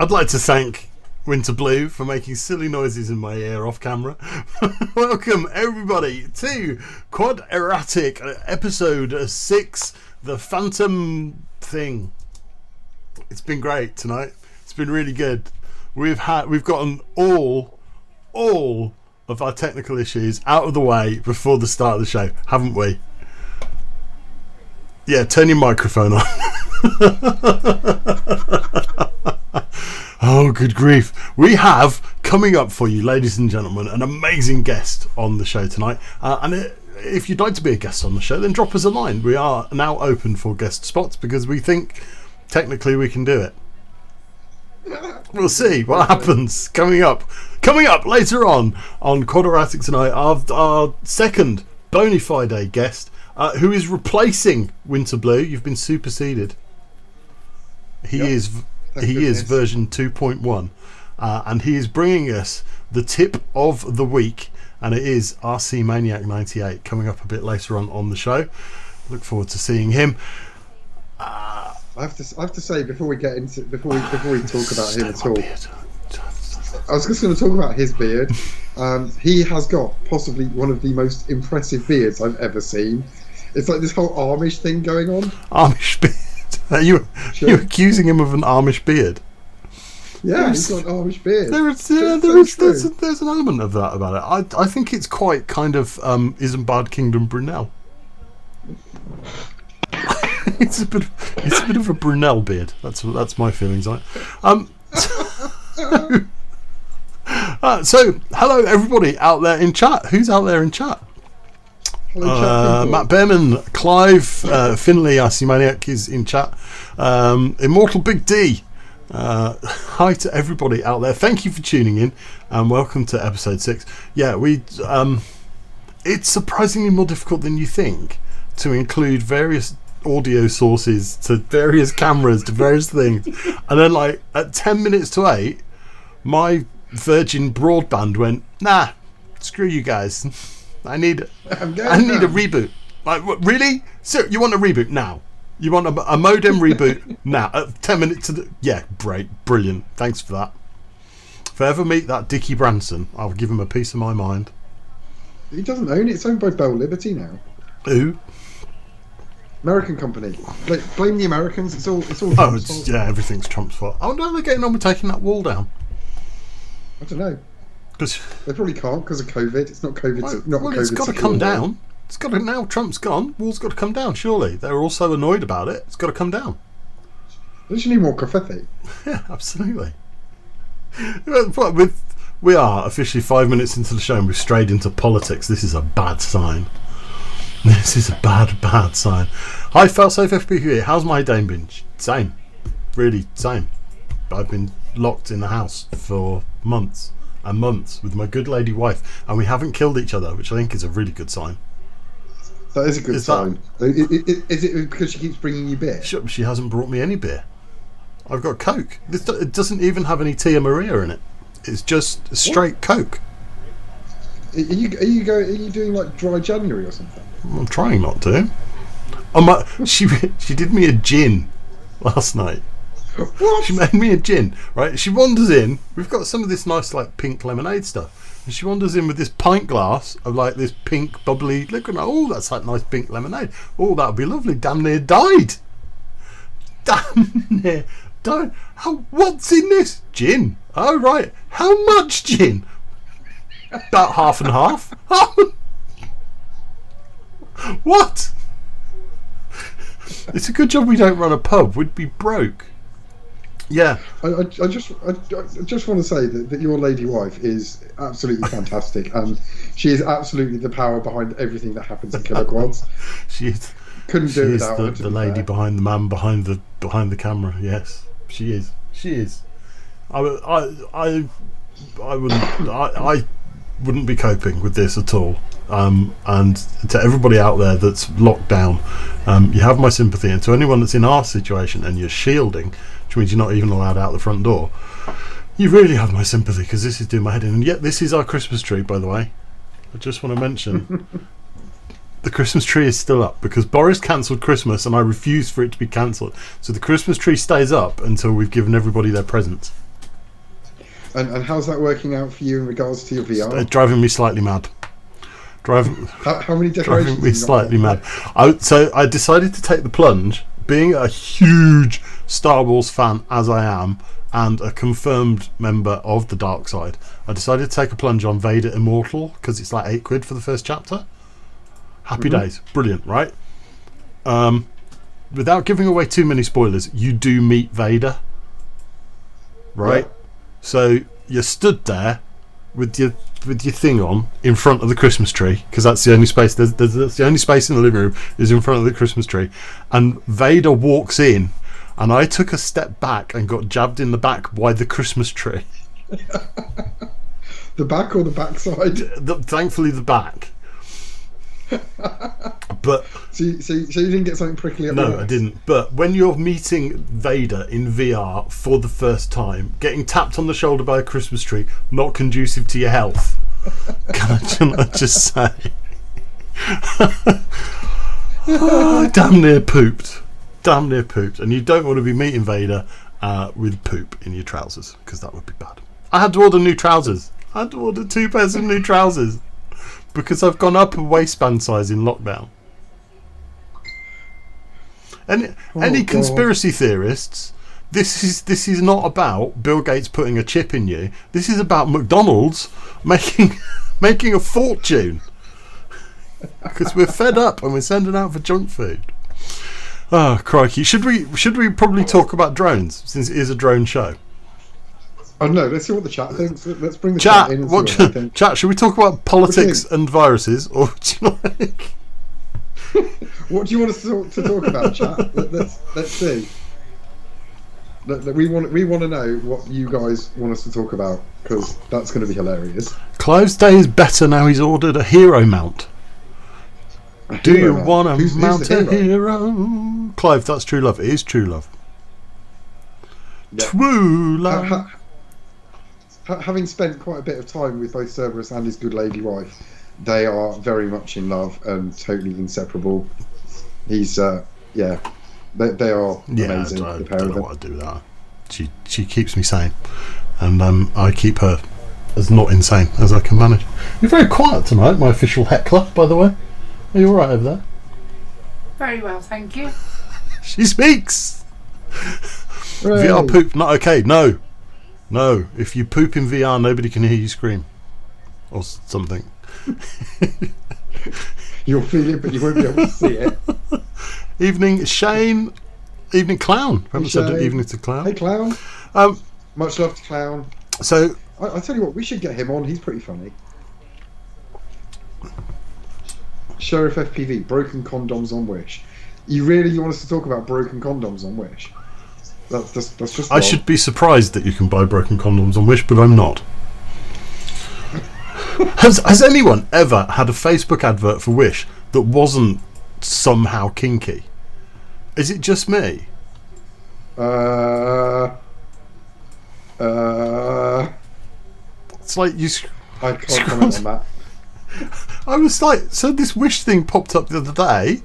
I'd like to thank Winter Blue for making silly noises in my ear off camera. Welcome everybody to KWADeRATIC episode 6, the Phantom thing. It's been great tonight. It's been really good. We've gotten all of our technical issues out of the way before the start of the show, haven't we? Yeah, turn your microphone on. Oh, good grief. We have coming up for you, ladies and gentlemen, an amazing guest on the show tonight. If you'd like to be a guest on the show, then drop us a line. We are now open for guest spots because we think technically we can do it. We'll see what happens. Coming up later on KWADeRATIC tonight, our second bona fide guest, who is replacing Winter Blue. You've been superseded. He is version 2.1, and he is bringing us the tip of the week, and it is RC Maniac 98 coming up a bit later on the show. Look forward to seeing him. I have to say before we talk about him at all, I was just going to talk about his beard. He has got possibly one of the most impressive beards I've ever seen. It's like this whole Amish thing going on. Amish beard? Are you accusing him of an Amish beard? Yeah, he's got an Amish beard. There's an element of that about it. I think it's quite kind of Isambard Kingdom Brunel. It's a bit of a Brunel beard. That's my feelings on it. So hello everybody out there in chat. Who's out there in chat? Matt Behrman, Clive, Finley, RC Maniac is in chat. Immortal Big D. Hi to everybody out there. Thank you for tuning in and welcome to episode 6. Yeah, it's surprisingly more difficult than you think to include various audio sources to various cameras to various things, and then like at 10 minutes to 8 my Virgin broadband went, nah, screw you guys. I need a reboot. Like, what, really? So you want a reboot now? You want a modem reboot now? At 10 minutes to brilliant. Thanks for that. If I ever meet that Dickie Branson, I'll give him a piece of my mind. He doesn't own it. It's owned by Bell Liberty now. Who? American company. Blame the Americans. It's all Trump's fault. Yeah, everything's Trump's fault. I wonder how they're getting on with taking that wall down. I don't know. They probably can't because of COVID. It's not COVID. It's got to come down. It's got to now. Trump's gone. Wall's got to come down. Surely they're all so annoyed about it. It's got to come down. Don't you need more coffee? Yeah, absolutely. We are officially 5 minutes into the show and we've strayed into politics. This is a bad sign. This is a bad sign. Hi, Failsafe FPV. How's my day been? Same. Really, same. I've been locked in the house for months and months with my good lady wife, and we haven't killed each other, which I think is a really good sign. That is a good sign. Is it because she keeps bringing you beer? She hasn't brought me any beer. I've got Coke. It doesn't even have any Tia Maria in it. It's just straight Coke. Are you doing like dry January or something? I'm trying not to. She did me a gin last night. What? She made me a gin, right? She wanders in. We've got some of this nice like pink lemonade stuff, and she wanders in with this pint glass of like this pink bubbly liquid. Oh, that's like nice pink lemonade. Oh, that would be lovely. Damn near died. What's in this? Gin. Oh, right. How much gin? About half and half. What? It's a good job we don't run a pub. We'd be broke. Yeah. I just want to say that your lady wife is absolutely fantastic, and she is absolutely the power behind everything that happens in Killer Quads. Couldn't do it without her. The lady behind the man behind the camera. Yes, she is. I wouldn't be coping with this at all. And to everybody out there that's locked down, you have my sympathy, and to anyone that's in our situation and you're shielding, which means you're not even allowed out the front door, you really have my sympathy, because this is doing my head in. And yet this is our Christmas tree, by the way. I just want to mention the Christmas tree is still up because Boris cancelled Christmas and I refuse for it to be cancelled, so the Christmas tree stays up until we've given everybody their presents. And how's that working out for you in regards to your VR? Driving me slightly mad. How many decorations? Driving me slightly mad. So I decided to take the plunge, being a huge Star Wars fan as I am, and a confirmed member of the dark side. I decided to take a plunge on Vader Immortal because it's like £8 for the first chapter. Happy days, brilliant, right? Without giving away too many spoilers, you do meet Vader, right? Yeah. So you're stood there with your thing on in front of the Christmas tree, because that's the only space. That's the only space in the living room is in front of the Christmas tree, and Vader walks in, and I took a step back and got jabbed in the back by the Christmas tree. The back or the backside? Thankfully, the back. But so you didn't get something prickly at No, I didn't. But when you're meeting Vader in VR for the first time, getting tapped on the shoulder by a Christmas tree, not conducive to your health. Can I just say? Damn near pooped. And you don't want to be meeting Vader with poop in your trousers, because that would be bad. I had to order new trousers. I had to order 2 pairs of new trousers because I've gone up a waistband size in lockdown. Any conspiracy theorists, this is not about Bill Gates putting a chip in you. This is about McDonald's making a fortune, because we're fed up and we're sending out for junk food. Oh crikey! Should we probably talk about drones, since it is a drone show? Oh no! Let's see what the chat thinks. Let's bring the chat in. And chat. Should we talk about politics and viruses, or do you like? What do you want us to talk about, chat? Let's see. We want to know what you guys want us to talk about, because that's going to be hilarious. Clive's day is better now. He's ordered a hero mount. Do you want to mount a hero? Clive, that's true love. It is true love. Yeah. True love. Having spent quite a bit of time with both Cerberus and his good lady wife, they are very much in love and totally inseparable. He's they are amazing. I don't know what to do with that. She keeps me sane, and I keep her as not insane as I can manage. You're very quiet tonight, my official heckler, by the way. Are you alright over there? Very well, thank you. She speaks. Hooray. VR poop not okay. No. If you poop in VR, nobody can hear you scream or something. You'll feel it, but you won't be able to see it. Evening, Shane. Evening, Clown. I haven't said evening to Clown. Hey, Clown. Much love to Clown. So I tell you what, we should get him on. He's pretty funny. Sheriff FPV, broken condoms on Wish. You want us to talk about broken condoms on Wish? That's just. I should be surprised that you can buy broken condoms on Wish, but I'm not. Has anyone ever had a Facebook advert for Wish that wasn't somehow kinky? Is it just me? It's like you. I can't comment on that. I was like, so this Wish thing popped up the other day,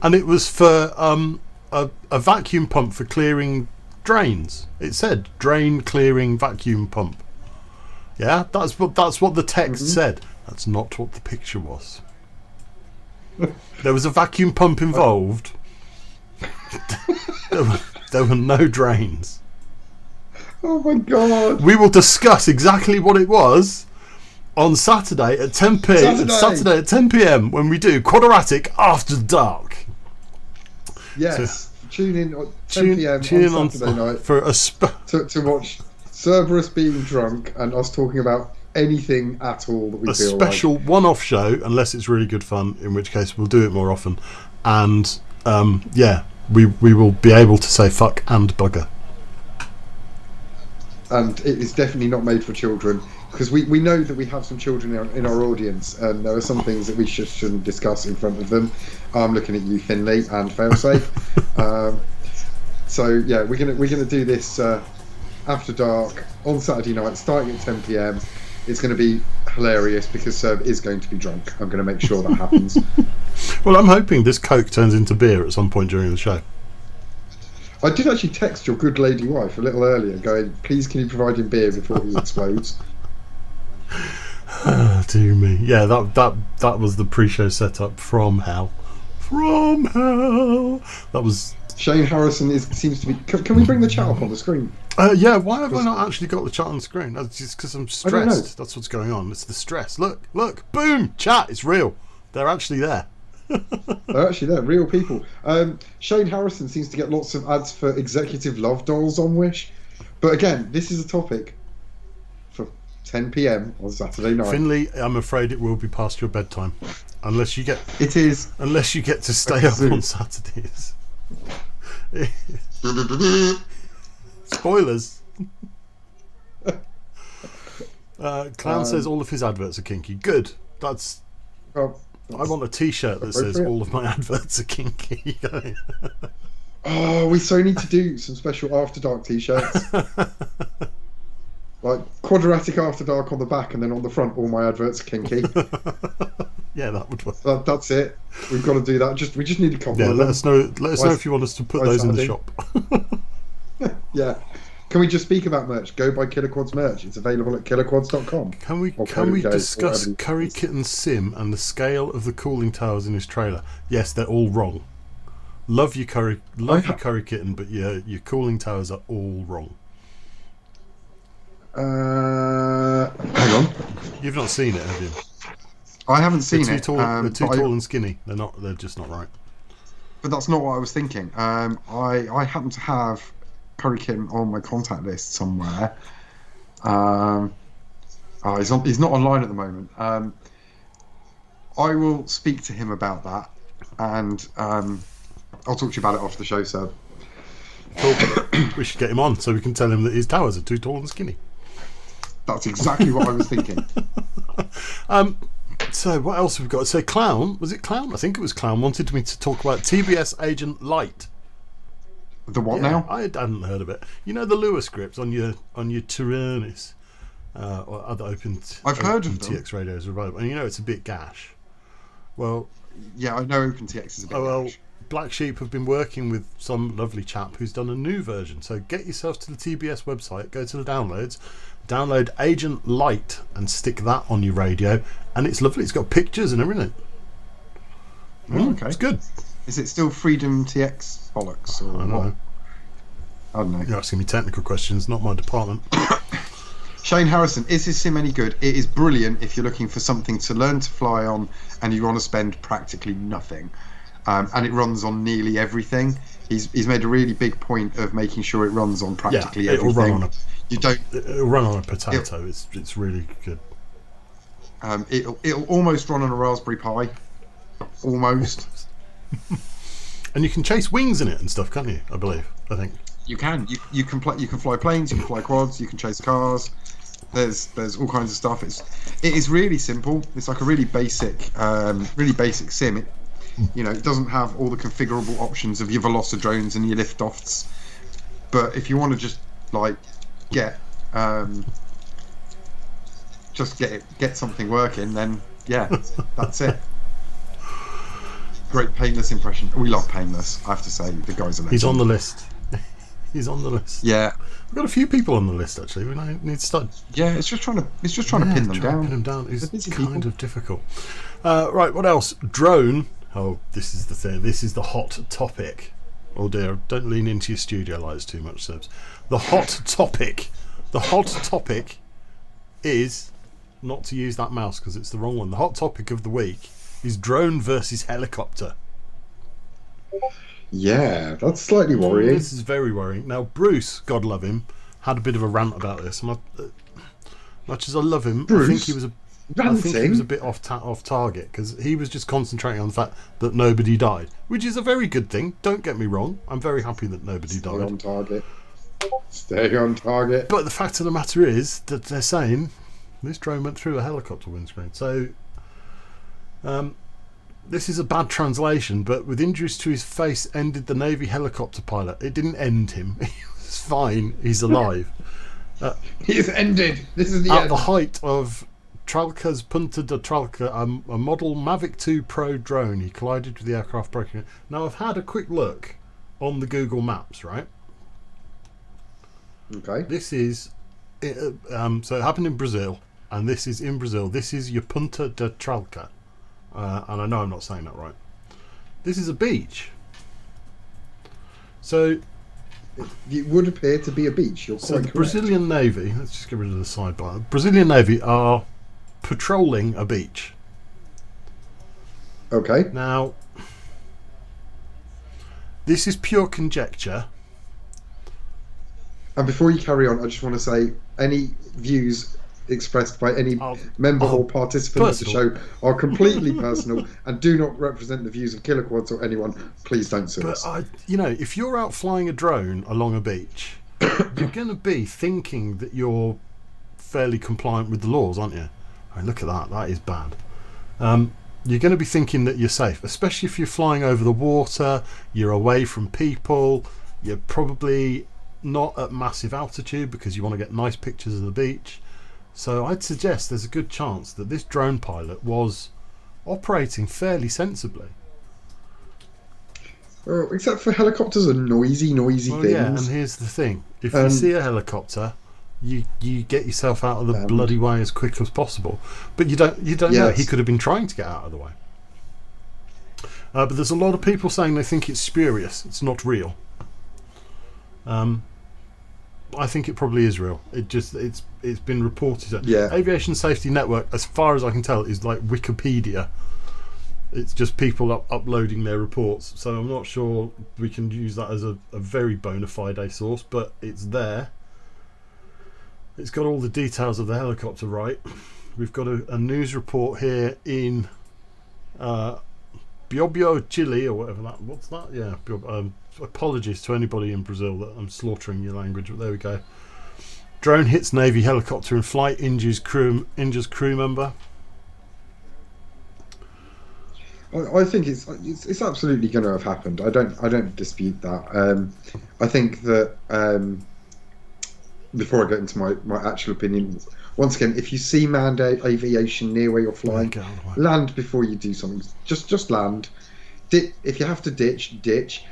and it was for a vacuum pump for clearing drains. It said drain clearing vacuum pump. Yeah, that's what the text said. That's not what the picture was. There was a vacuum pump involved. There were no drains. Oh my god! We will discuss exactly what it was on Saturday at 10 p.m. Saturday at 10 p.m. when we do KWADeRATIC After Dark. Yes, so, tune in at 10 p.m. on Saturday night for a to watch Cerberus being drunk and us talking about anything at all that we feel like. A special one-off show, unless it's really good fun, in which case we'll do it more often. And we will be able to say fuck and bugger. And it is definitely not made for children, because we know that we have some children in our audience, and there are some things that we shouldn't discuss in front of them. I'm looking at you, Finley, and Failsafe. So yeah, we're gonna do this After Dark on Saturday night, starting at 10 p.m. It's going to be hilarious because Serb is going to be drunk. I'm going to make sure that happens. Well, I'm hoping this Coke turns into beer at some point during the show. I did actually text your good lady wife a little earlier, going, "Please, can you provide him beer before he explodes?" Dear me. Yeah, that was the pre-show setup from hell. From hell. That was. Shane Harrison seems to be. Can we bring the chat up on the screen? Yeah. Why have I not actually got the chat on the screen? That's just because I'm stressed. That's what's going on. It's the stress. Look. Boom. Chat. It's real. They're actually there. They're actually there, real people. Shane Harrison seems to get lots of ads for executive love dolls on Wish, but again, this is a topic for 10 p.m. on Saturday night. Finley, I'm afraid it will be past your bedtime, unless you get. It is. Unless you get to stay up on Saturdays. Spoilers. Clown says all of his adverts are kinky. Good. That's. Well, I want a T-shirt that says all of my adverts are kinky. Oh, we so need to do some special After Dark T-shirts. Like KWADeRATIC After Dark on the back, and then on the front, all my adverts are kinky. Yeah, that would work. That's it. We've got to do that. We just need a couple. Yeah, of let them. us know. Let us know if you want us to put those in the shop. Yeah. Can we just speak about merch? Go buy Killer Quads merch. It's available at killerquads.com. Can we discuss Curry Kitten Sim and the scale of the cooling towers in his trailer? Yes, they're all wrong. Love your Curry Kitten, but your cooling towers are all wrong. Hang on. You've not seen it, have you? I haven't seen they're it. Too tall and skinny. They're just not right. But that's not what I was thinking. I happen to have Curry Kitten on my contact list somewhere. He's not online at the moment. I will speak to him about that, and I'll talk to you about it after the show, Seb. Cool. We should get him on so we can tell him that his towers are too tall and skinny. That's exactly what I was thinking. So what else have we got? So Clown, was it Clown? I think it was Clown, wanted me to talk about TBS Agent Light. The what now? I hadn't heard of it. You know the Lua scripts on your Tyrannus or other I've heard of them. TX radios are available, and you know it's a bit gash. Well, yeah, I know OpenTX is a bit gash. Black Sheep have been working with some lovely chap who's done a new version. So get yourself to the TBS website, go to the downloads, download Agent Light, and stick that on your radio. And it's lovely. It's got pictures and everything. Okay, it's good. Is it still Freedom TX bollocks? Or I don't know. I don't know. You're asking me technical questions, not my department. Shane Harrison, is his sim any good? It is brilliant if you're looking for something to learn to fly on and you want to spend practically nothing. And it runs on nearly everything. He's made a really big point of making sure it runs on practically everything. It'll run on a potato. It's really good. It'll almost run on a Raspberry Pi. Almost. And you can chase wings in it and stuff, can't you? I think you can. You can fly planes. You can fly quads. You can chase cars. There's all kinds of stuff. It is really simple. It's like a really basic sim. It doesn't have all the configurable options of your Velocidrones and your liftoffs. But if you want to just get something working, then yeah, that's it. Great Painless impression. We love Painless, I have to say. The guy's a legend. He's on the list. He's on the list. Yeah, we've got a few people on the list actually. We need to start. Yeah, it's just trying to pin them down. Pin them down is kind of difficult. Right, what else? Drone. Oh, this is the thing. This is the hot topic. Oh dear! Don't lean into your studio lights too much, Sebs. The hot topic. The hot topic is not to use that mouse because it's the wrong one. The hot topic of the week is drone versus helicopter. Yeah, that's slightly worrying. This is very worrying. Now, Bruce, God love him, had a bit of a rant about this. And much as I love him, I think he was a bit off target because he was just concentrating on the fact that nobody died, which is a very good thing. Don't get me wrong. I'm very happy that nobody died. Stay on target. Stay on target. But the fact of the matter is that they're saying this drone went through a helicopter windscreen. So this is a bad translation, but with injuries to his face ended the Navy helicopter pilot. It didn't end him. He was fine. He's alive. He is ended. This is the end. At end. the height of Tralca's Punta de Tralca, a model Mavic 2 Pro drone, he collided with the aircraft, breaking it. Now, I've had a quick look on the Google Maps, right? Okay. This is so it happened in Brazil, and this is in Brazil. This is your Punta de Tralca, and I know I'm not saying that right. This is a beach. So it would appear to be a beach. You're so quite the correct. Brazilian Navy. Let's just get rid of the sidebar. Brazilian Navy are patrolling a beach. Okay. Now, this is pure conjecture. And before you carry on, I just want to say any views expressed by any member or participant of the show are completely personal and do not represent the views of Killer Quads or anyone. Please don't sue us. You know, if you're out flying a drone along a beach, you're going to be thinking that you're fairly compliant with the laws, aren't you? I mean, look at that. That is bad. You're going to be thinking that you're safe, especially if you're flying over the water, you're away from people, you're probably not at massive altitude because you want to get nice pictures of the beach. So I'd suggest there's a good chance that this drone pilot was operating fairly sensibly. Well, except for helicopters are noisy things. Yeah, and here's the thing. If you see a helicopter, you get yourself out of the bloody way as quick as possible. But you don't know. He could have been trying to get out of the way. But there's a lot of people saying they think it's spurious. It's not real. I think it probably is real. It's been reported. Aviation Safety Network, as far as I can tell, is like Wikipedia. It's just people uploading their reports. So I'm not sure we can use that as a very bona fide source, but it's there. It's got all the details of the helicopter right. We've got a news report here in Biobio, Chile, or whatever that. What's that? Yeah. Apologies to anybody in Brazil that I'm slaughtering your language, but there we go. Drone hits Navy helicopter in flight, injures crew member. I think it's absolutely going to have happened. I don't dispute that. I think that before I get into my actual opinion, once again, if you see manned aviation near where you're flying, land before you do something. Just land. If you have to ditch.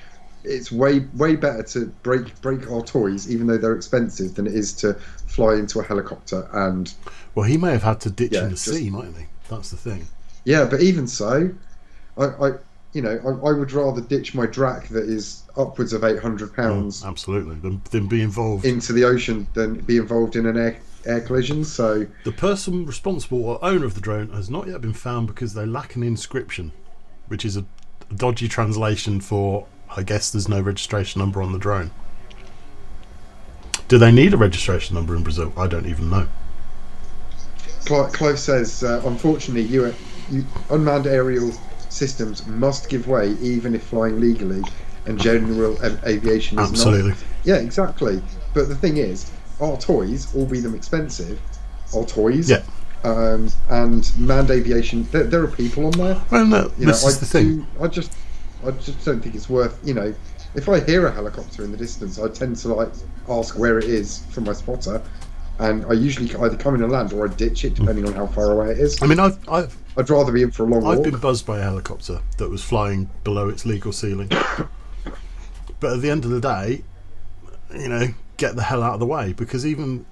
It's way better to break our toys, even though they're expensive, than it is to fly into a helicopter. And well, he may have had to ditch in the sea, mightn't he? That's the thing. Yeah, but even so, I would rather ditch my drac that is upwards of £800 absolutely than be involved into the ocean than be involved in an air collision. So the person responsible or owner of the drone has not yet been found because they lack an inscription, which is a dodgy translation for, I guess, there's no registration number on the drone. Do they need a registration number in Brazil? I don't even know. Clive says, unfortunately, you unmanned aerial systems must give way even if flying legally, and general aviation is absolutely not. Yeah, exactly. But the thing is, our toys, albeit them expensive, are toys. Yeah. And manned aviation, there are people on there. Well, no, this is the thing. I just don't think it's worth. If I hear a helicopter in the distance, I tend to ask where it is from my spotter, and I usually either come in and land or I ditch it depending on how far away it is. I mean, I'd rather be in for a long walk. I've been buzzed by a helicopter that was flying below its legal ceiling. But at the end of the day, get the hell out of the way, because even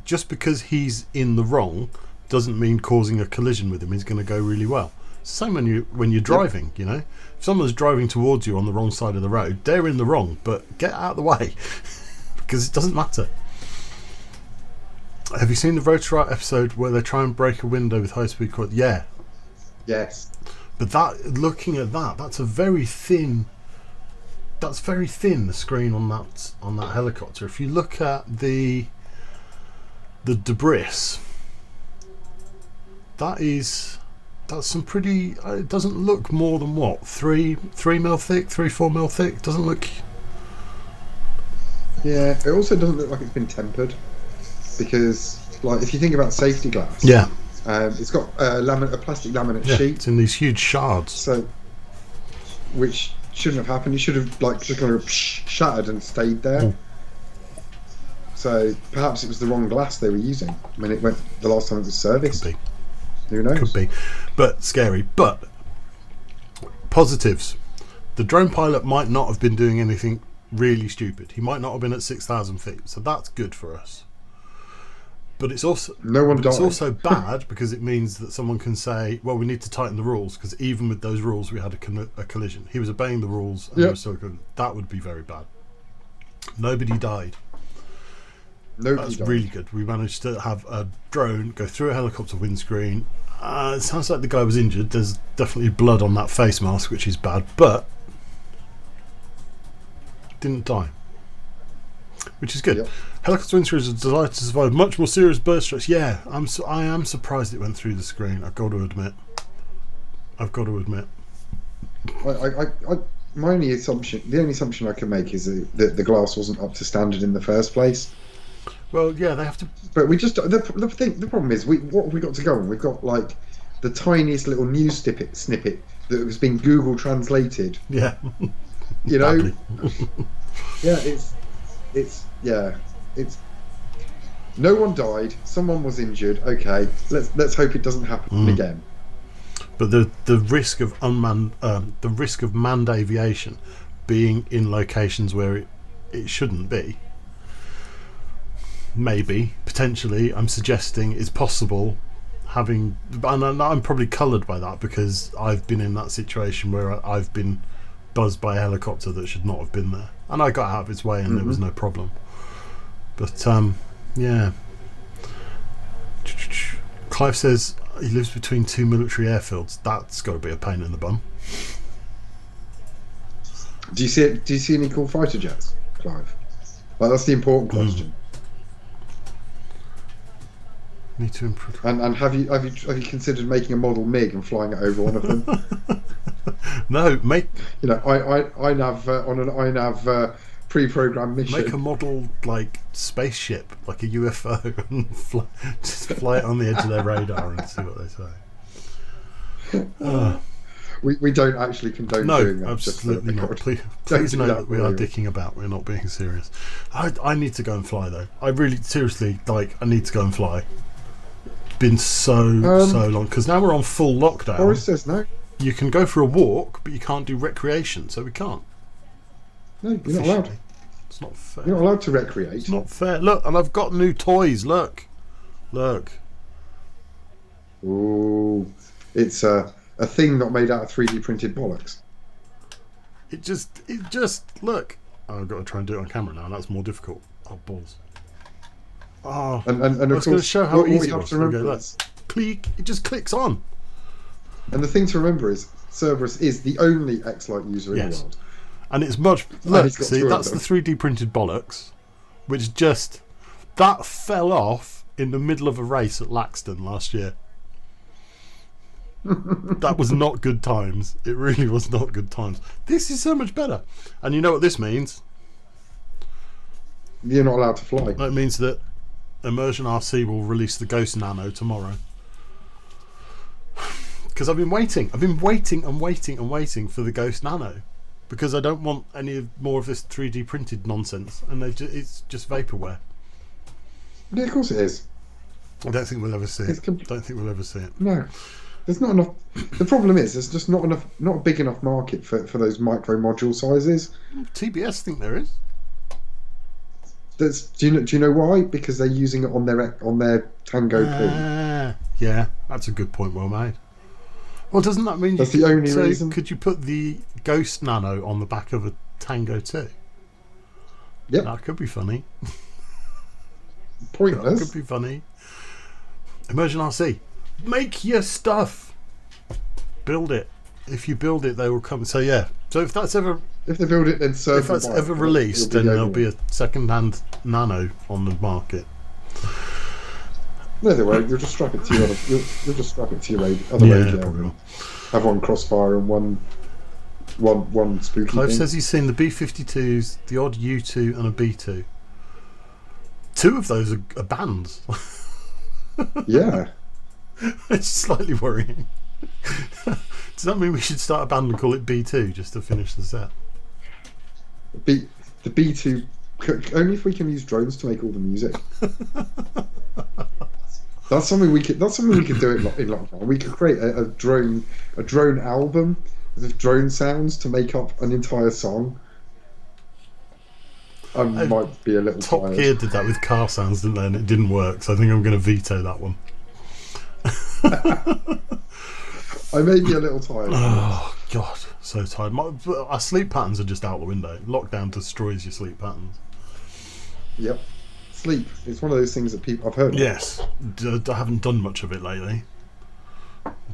just because he's in the wrong doesn't mean causing a collision with him is going to go really well. Same when you're driving, if someone's driving towards you on the wrong side of the road, they're in the wrong, but get out of the way because it doesn't matter. Have you seen the Rotorite episode where they try and break a window with high-speed cord? Yeah. Yes. But looking at that's very thin. That's very thin, the screen on that helicopter. If you look at the debris, that's some pretty. It doesn't look more than what 3 mil thick, 3-4 mil thick. Doesn't look. Yeah, it also doesn't look like it's been tempered, because if you think about safety glass, it's got a plastic laminate sheet. It's in these huge shards. So, which shouldn't have happened. It should have just kind of shattered and stayed there. So perhaps it was the wrong glass they were using when it went the last time it was serviced. Could be. Who knows? Could be. But scary. But positives. The drone pilot might not have been doing anything really stupid. He might not have been at 6,000 feet, so that's good for us. But it's also It's also bad because it means that someone can say, "Well, we need to tighten the rules," because even with those rules, we had a collision. He was obeying the rules, and that would be very bad. Nobody died. That's really good. We managed to have a drone go through a helicopter windscreen. It sounds like the guy was injured. There's definitely blood on that face mask, which is bad, but didn't die, which is good. Helicopter windscreens are designed to survive much more serious burst strikes. Yeah, I am surprised it went through the screen. I've got to admit. My only assumption, the only assumption I can make is that the glass wasn't up to standard in the first place. Well, yeah, they have to. But we just the problem is what have we got to go on? We've got like the tiniest little news snippet that was being Google translated. Yeah. You know. Yeah, it's no one died. Someone was injured. Okay, let's hope it doesn't happen again. But the risk of manned aviation being in locations where it shouldn't be, maybe potentially, I'm suggesting is possible. And I'm probably coloured by that because I've been in that situation where I've been buzzed by a helicopter that should not have been there, and I got out of its way, and there was no problem. But yeah. Clive says he lives between two military airfields. That's got to be a pain in the bum. Do you see any cool fighter jets, Clive? Like, that's the important question. Need to improve. And have you considered making a model MiG and flying it over one of them? No, You know, INAV on an INAV pre-programmed mission. Make a model like spaceship, like a UFO, and just fly it on the edge of their radar and see what they say. We don't actually condone doing that. No, absolutely not. Please know that we are dicking about. We're not being serious. I need to go and fly though. I really, seriously, I need to go and fly. Been so long, because now we're on full lockdown. Boris says no. You can go for a walk, but you can't do recreation, so we can't. No, you're not allowed. It's not fair. You're not allowed to recreate. It's not fair. Look, and I've got new toys. Look. Ooh, it's a thing not made out of 3D printed bollocks. It just look. Oh, I've got to try and do it on camera now. That's more difficult. Oh, balls. Oh, and I of was going to show how easy it was. Let's click. It just clicks on. And the thing to remember is Cerberus is the only X-Lite user in the world. And it's much. Look, see, that's the 3D printed bollocks, which that fell off in the middle of a race at Laxton last year. That was not good times. It really was not good times. This is so much better. And you know what this means? You're not allowed to fly. That means that Immersion RC will release the Ghost Nano tomorrow. Because I've been waiting for the Ghost Nano. Because I don't want any more of this 3D printed nonsense. And it's just vaporware. Yeah, of course it is. I don't think we'll ever see it. Don't think we'll ever see it. No. There's not enough. The problem is there's just not a big enough market for those micro module sizes. TBS think there is. Do you know why? Because they're using it on their Tango P. Yeah, that's a good point. Well made. Well, doesn't that mean that's the only reason? Could you put the Ghost Nano on the back of a Tango 2? Yep. That could be funny. Pointless. That could be funny. Immersion RC. Make your stuff. Build it. If you build it, they will come. So yeah. So if they build it, then if that's ever released, then there'll be a second-hand Nano on the market. No, they won't. You'll just strap it to your other. You'll just strap it to your other radio. Have one crossfire and one spooky. Clive thing. says he's seen the B-52s, the odd U2, and a B2. Two of those are bands. Yeah. It's slightly worrying. Does that mean we should start a band and call it B2 just to finish the set? The B2, only if we can use drones to make all the music. That's something we could do in lockdown. We could create a drone album with drone sounds to make up an entire song. I might be a little Top tired. Gear did that with car sounds, didn't they? And it didn't work, so I think I'm going to veto that one. I may be a little tired. Oh God, so tired. Our sleep patterns are just out the window. Lockdown destroys your sleep patterns. Yep. Sleep. It's one of those things that people I've heard of. Yes, I haven't done much of it lately.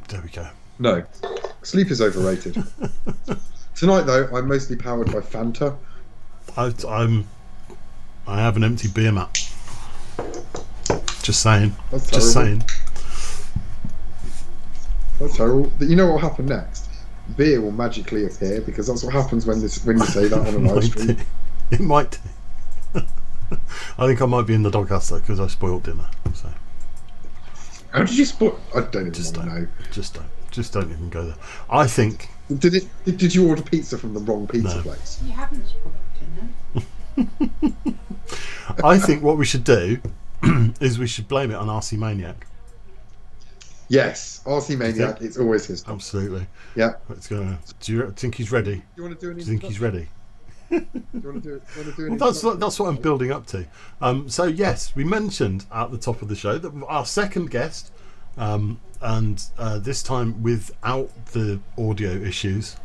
There we go. No, sleep is overrated. Tonight, though, I'm mostly powered by Fanta. I have an empty beer mat. Just saying. That's Just terrible. saying. That's terrible. You know what will happen next? Beer will magically appear because that's what happens when you say that on a live stream. It might do. I think I might be in the doghouse though because I spoiled dinner. So. How did you spoil? I don't even Just want to know. Just don't even go there. I think. Did you order pizza from the wrong pizza No. place? You haven't spoiled dinner. I think what we should do is we should blame it on RC Maniac. Yes, RC Maniac. It's always his fault. Absolutely. Yeah. Let's go. Do you think he's ready? You want to do an Do you think he's ready? Do you want to do an Well, that's what I'm building up to. So yes, we mentioned at the top of the show that our second guest, and this time without the audio issues.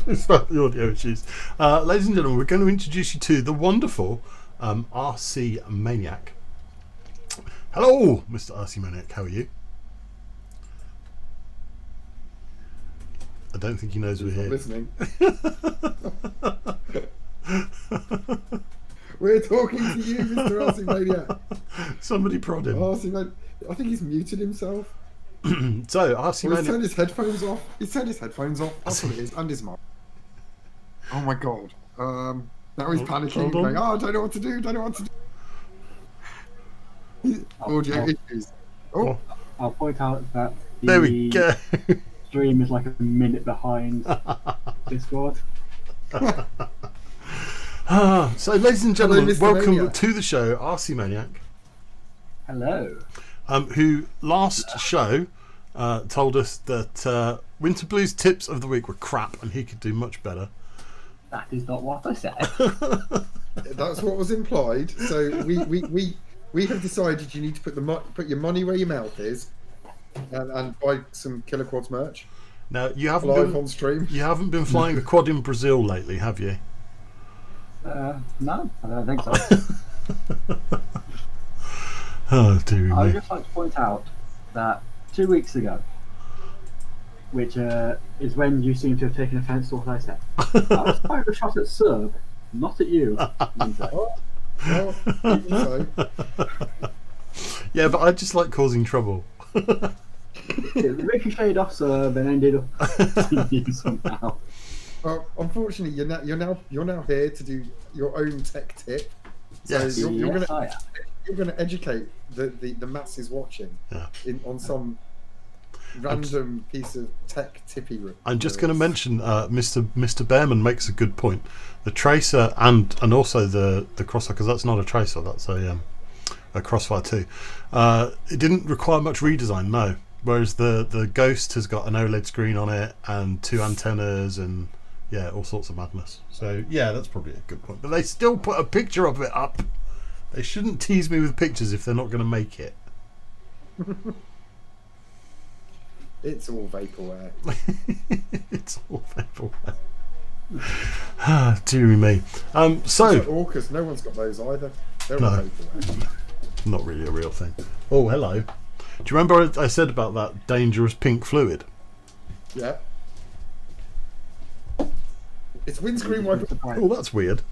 Without the audio issues, ladies and gentlemen, we're going to introduce you to the wonderful RC Maniac. Hello, Mr. RC Maniac. How are you? I don't think he knows we're here. Listening. We're talking to you, Mr. RC Maniac. Somebody prod him. RC Maniac. I think he's muted himself. So RC Or he's Maniac. turned his headphones off. He's turned his headphones off. That's what it is. And his mic. Oh my god. Now he's panicking. hold on. Going, I don't know what to do. Don't know what to do. Audio issues. Oh, I'll point out that There we go. stream is like a minute behind Discord. So, ladies and gentlemen, Mr. welcome Maniac. to the show, RC Maniac, Hello. who last show told us that Winter Blues tips of the week were crap and he could do much better. That is not what I said. that's what was implied. So we have decided you need to put your money where your mouth is, and buy some Killer Quads merch Now, you haven't live been, on stream. you haven't been flying a quad in Brazil lately, have you? No, I don't think so. Oh, dear I would me. just like to point out that 2 weeks ago, which is when you seem to have taken offence to what I said, I was firing a shot at Serb, not at you. Well, even so. Yeah, but I just like causing trouble. It ricocheted off Serb and ended up seeing you somehow. Well, unfortunately, you're now here to do your own tech tip. So Yes. you're Yes, I am. gonna educate the masses watching Yeah. on some random piece of tech tippy. I'm just going to mention Mr. Behrman makes a good point. The tracer and also the crossfire, because that's not a tracer, that's a crossfire too. It didn't require much redesign, no. Whereas the Ghost has got an OLED screen on it and 2 antennas and yeah, all sorts of madness. So yeah, that's probably a good point. But they still put a picture of it up. They shouldn't tease me with pictures if they're not going to make it. It's all vaporware. It's all vaporware. Ah, dear me. So Like Orcas, no one's got those either. They're all No. vaporware. not really a real thing. Oh, hello. Do you remember I said about that dangerous pink fluid? Yeah. It's windscreen wiper. Oh, that's weird.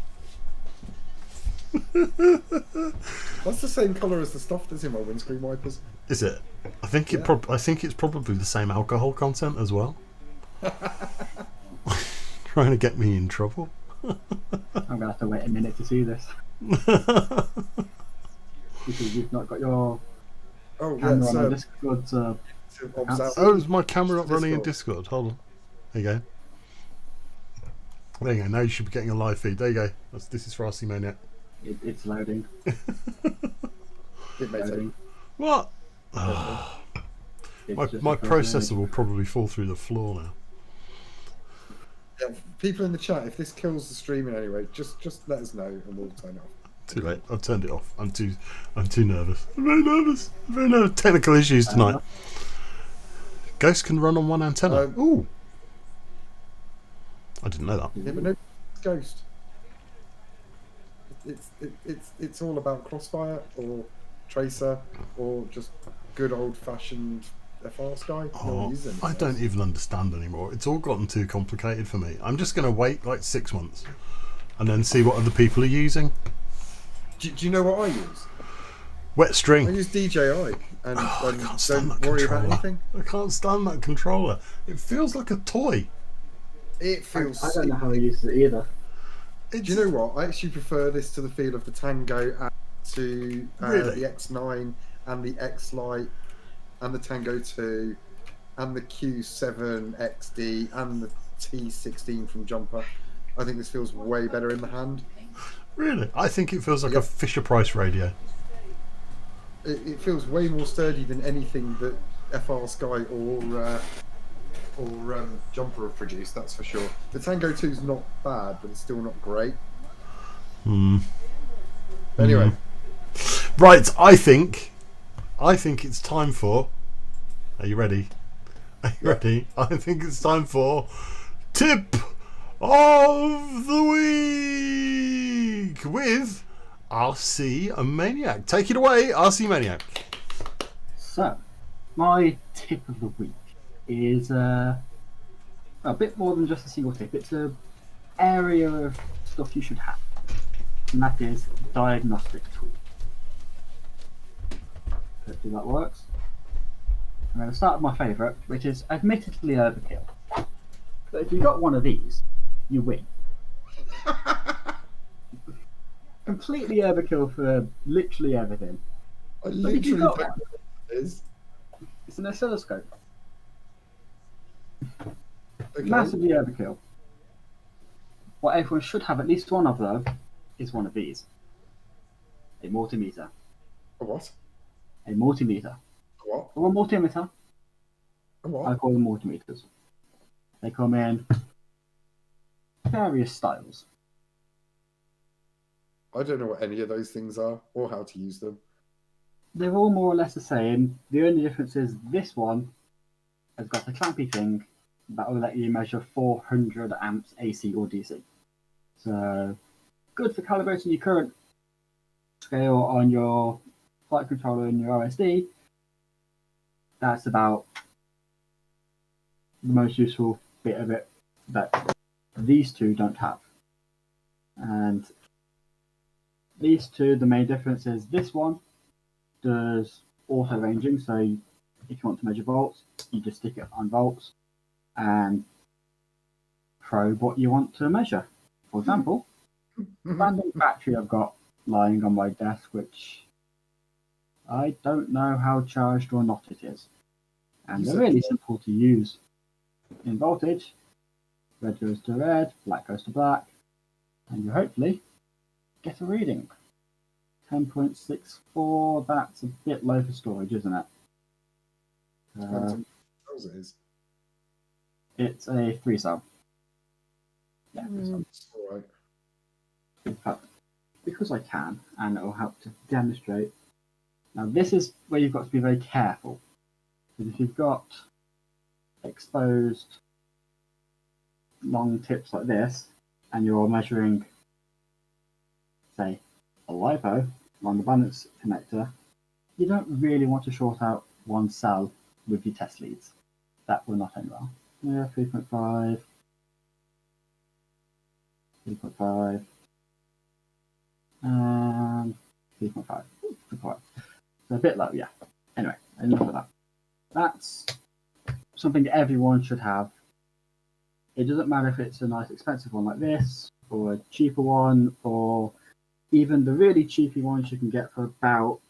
That's the same colour as the stuff that's in my windscreen wipers. Is it? I think Yeah. I think it's probably the same alcohol content as well. Trying to get me in trouble. I'm going to have to wait a minute to see this. Because you've not got your Oh, yeah, camera on so Discord. to observe. Oh, is my camera not running in Discord. Discord? Hold on. There you go. There you go. Now you should be getting a live feed. There you go. This is for RC Maniac. It's loading. It may take. Loading. What? It's My just my a first processor will probably fall through the floor now. Yeah, people in the chat, if this kills the stream in any way, just let us know and we'll turn it off. Too late. I've turned it off. I'm too nervous. I'm very nervous. Very nervous. Technical issues tonight. Ghost can run on one antenna. Ooh. I didn't know that. Yeah, but no Ghost. It's all about Crossfire or Tracer or just good old fashioned FR Sky. I don't even understand anymore. It's all gotten too complicated for me. I'm just going to wait like 6 months and then see what other people are using. Do you know what I use? Wet string. I use DJI and I can't stand don't that worry controller. about anything. I can't stand that controller. It feels like a toy. It feels. I don't know how I use it either. Do you know what? I actually prefer this to the feel of the Tango and to Really? the X9 and the X Lite and the Tango 2 and the Q7 XD and the T16 from Jumper. I think this feels way better in the hand. Really? I think it feels like a Fisher Price radio. It feels way more sturdy than anything that FR Sky or Jumper have produced, that's for sure. The Tango 2 is not bad, but it's still not great. Anyway. Right, I think it's time for... Are you ready? Are you ready? I think it's time for Tip of the Week with RC Maniac. Take it away, RC Maniac. So, my tip of the week is a bit more than just a single tip. It's an area of stuff you should have, and that is diagnostic tool. Hopefully that works. I'm going to start with my favourite, which is admittedly overkill. But if you got one of these, you win. Completely overkill for literally everything. I But if you literally got picked one, it is. it's an oscilloscope. Okay. Massively overkill. What everyone should have at least one of, though, is one of these. A multimeter. A what? A multimeter. A what? Or a multimeter. A what? I call them multimeters. They come in various styles. I don't know what any of those things are or how to use them. They're all more or less the same. The only difference is this one has got a clampy thing that will let you measure 400 amps AC or DC. So, good for calibrating your current scale on your flight controller and your OSD. That's about the most useful bit of it that these two don't have. And these two, the main difference is this one does auto ranging, so if you want to measure volts, you just stick it on volts and probe what you want to measure. For example, random battery I've got lying on my desk, which I don't know how charged or not it is. And they're really simple to use. In voltage, red goes to red, black goes to black, and you hopefully get a reading. 10.64, that's a bit low for storage, isn't it? It is. It's a 3-cell. Yeah, All right. in fact, because I can, and it will help to demonstrate. Now, this is where you've got to be very careful. Because if you've got exposed long tips like this, and you're measuring, say, a LiPo along the balance connector, you don't really want to short out one cell with your test leads. That will not end well. Yeah, 3.5, 3.5, and 3.5. So a bit low, yeah. Anyway, enough of that. That's something everyone should have. It doesn't matter if it's a nice expensive one like this, or a cheaper one, or even the really cheapy ones you can get for about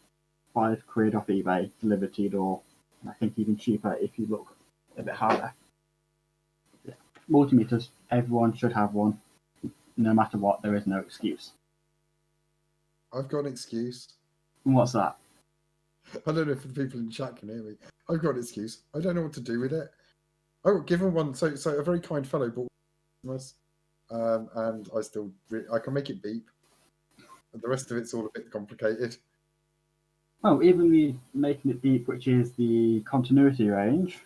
£5 off eBay, delivered to your door. And I think even cheaper if you look a bit harder. Yeah. Multimeters, everyone should have one. No matter what, there is no excuse. I've got an excuse. And what's that? I don't know if the people in chat can hear me. I've got an excuse. I don't know what to do with it. I got given one. So a very kind fellow bought us, and I can make it beep. And the rest of it's all a bit complicated. Oh, even the making it beep, which is the continuity range,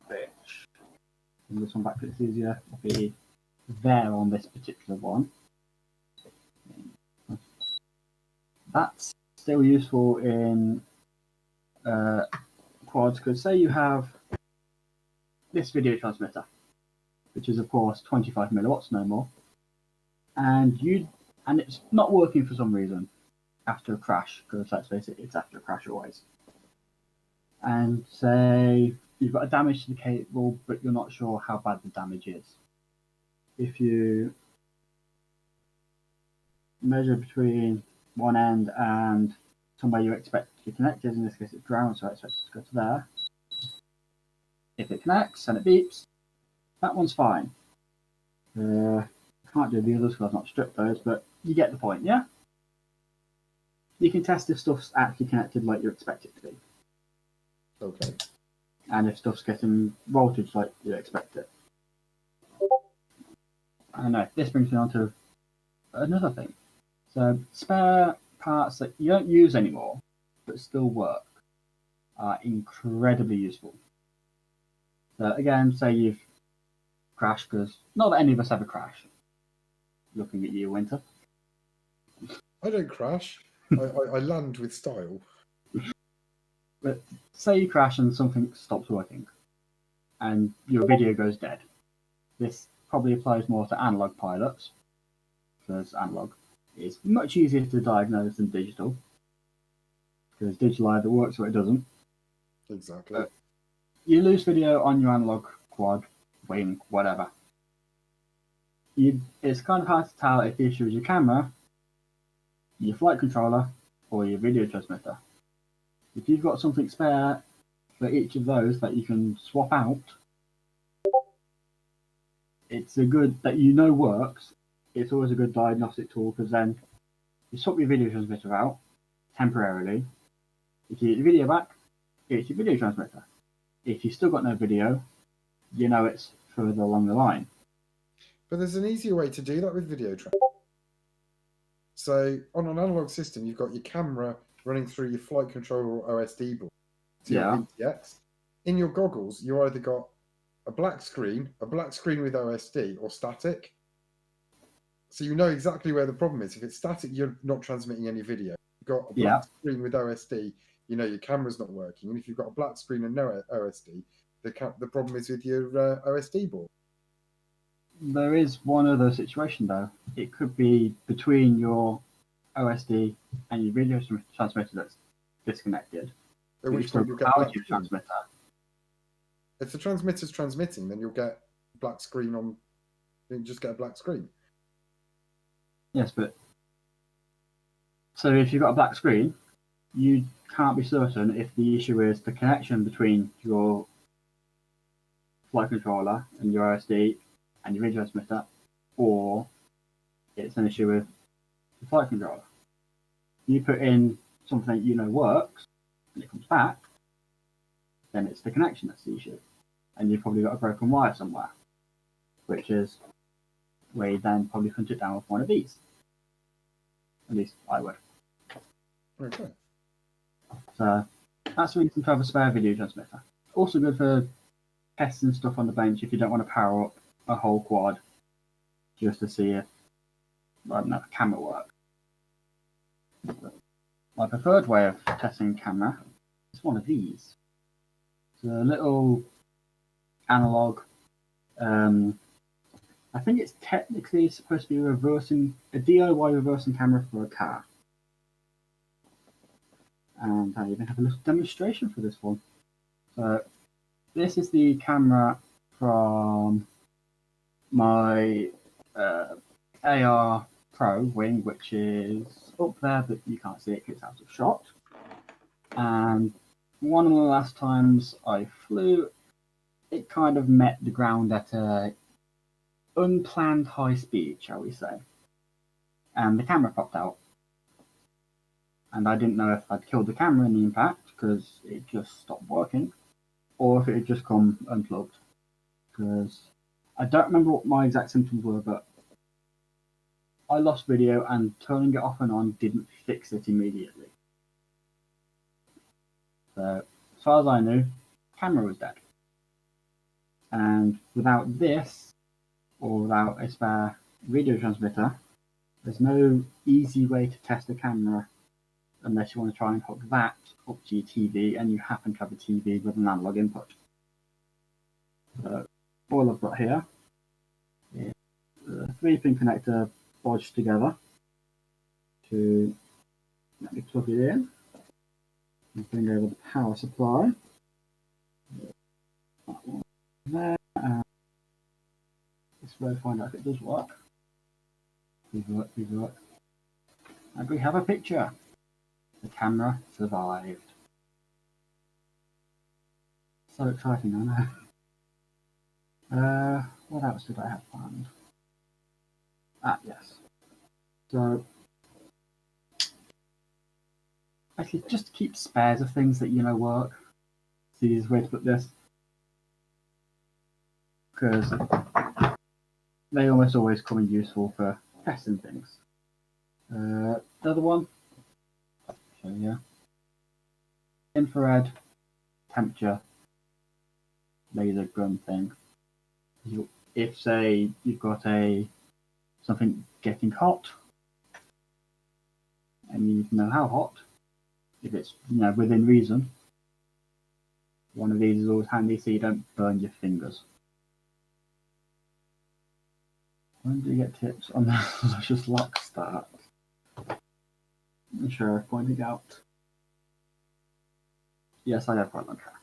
which this one back, it's easier to be there on this particular one. That's still useful in quads, because say you have this video transmitter, which is of course 25 milliwatts, no more, and it's not working for some reason after a crash, because let's face it, it's after a crash always. And say you've got a damage to the cable, but you're not sure how bad the damage is. If you measure between one end and somewhere you expect to be connected, in this case it's ground, so I expect it to go to there. If it connects and it beeps, that one's fine. Can't do the others because I've not stripped those, but you get the point, yeah? You can test if stuff's actually connected like you expect it to be. Okay. And if stuff's getting voltage like you expect it. I don't know, this brings me on to another thing. So spare parts that you don't use anymore, but still work, are incredibly useful. So again, say you've crashed, because not that any of us ever crash. Looking at you, Winter. I don't crash. I land with style. But say you crash and something stops working, and your video goes dead. This probably applies more to analog pilots, because analog is much easier to diagnose than digital, because digital either works or it doesn't. Exactly. You lose video on your analog quad, wing, whatever. It's kind of hard to tell if the issue is your camera, your flight controller, or your video transmitter. If you've got something spare for each of those that you can swap out, it's a good that works. It's always a good diagnostic tool, because then you swap your video transmitter out temporarily. If you get your video back, it's your video transmitter. If you've still got no video, you know it's further along the line. But there's an easier way to do that with video track. So on an analog system, you've got your camera running through your flight controller or OSD board to your VTX. In your goggles, you either got a black screen with OSD, or static. So you know exactly where the problem is. If it's static, you're not transmitting any video. If you've got a black screen with OSD, you know your camera's not working. And if you've got a black screen and no OSD, the problem is with your OSD board. There is one other situation though. It could be between your OSD and your video transmitter that's disconnected. At which point you'll get black transmitter. If the transmitter's transmitting, then you'll get black screen on. You just get a black screen. Yes, but so if you've got a black screen, you can't be certain if the issue is the connection between your flight controller and your OSD and your video transmitter, or it's an issue with the flight controller. You put in something that you know works, and it comes back, then it's the connection that's the issue. And you've probably got a broken wire somewhere, which is where you then probably hunt it down with one of these. At least I would. Okay. So that's the reason to have a spare video transmitter. Also good for testing stuff on the bench if you don't want to power up a whole quad just to see if, I don't know, the camera works. My preferred way of testing camera is one of these. It's a little analog. I think it's technically supposed to be a DIY reversing camera for a car. And I even have a little demonstration for this one. So this is the camera from my AR Pro wing, which is up there, but you can't see it because it's out of shot. And one of the last times I flew, it kind of met the ground at a unplanned high speed, shall we say. And the camera popped out. And I didn't know if I'd killed the camera in the impact because it just stopped working, or if it had just come unplugged. Because I don't remember what my exact symptoms were, but I lost video and turning it off and on didn't fix it immediately. So, as far as I knew, camera was dead. And without this, or without a spare video transmitter, there's no easy way to test a camera unless you want to try and hook that up to your TV and you happen to have a TV with an analog input. So, all I've got here is a 3-pin connector bodged together to let me plug it in and bring over the power supply. That one there. This way to find out if it does work. Please work. And we have a picture. The camera survived. So exciting, I know. What else did I have planned? Yes. So, actually, just keep spares of things that you know work. It's the easiest way to put this. Because they almost always come in useful for testing things. The other one, show you. Infrared temperature laser gun thing. If, say, you've got something getting hot, and you need to know how hot, if it's within reason, one of these is always handy so you don't burn your fingers. When do you get tips on the luscious lock start? Sure, pointing out. Yes, I have quite long hair.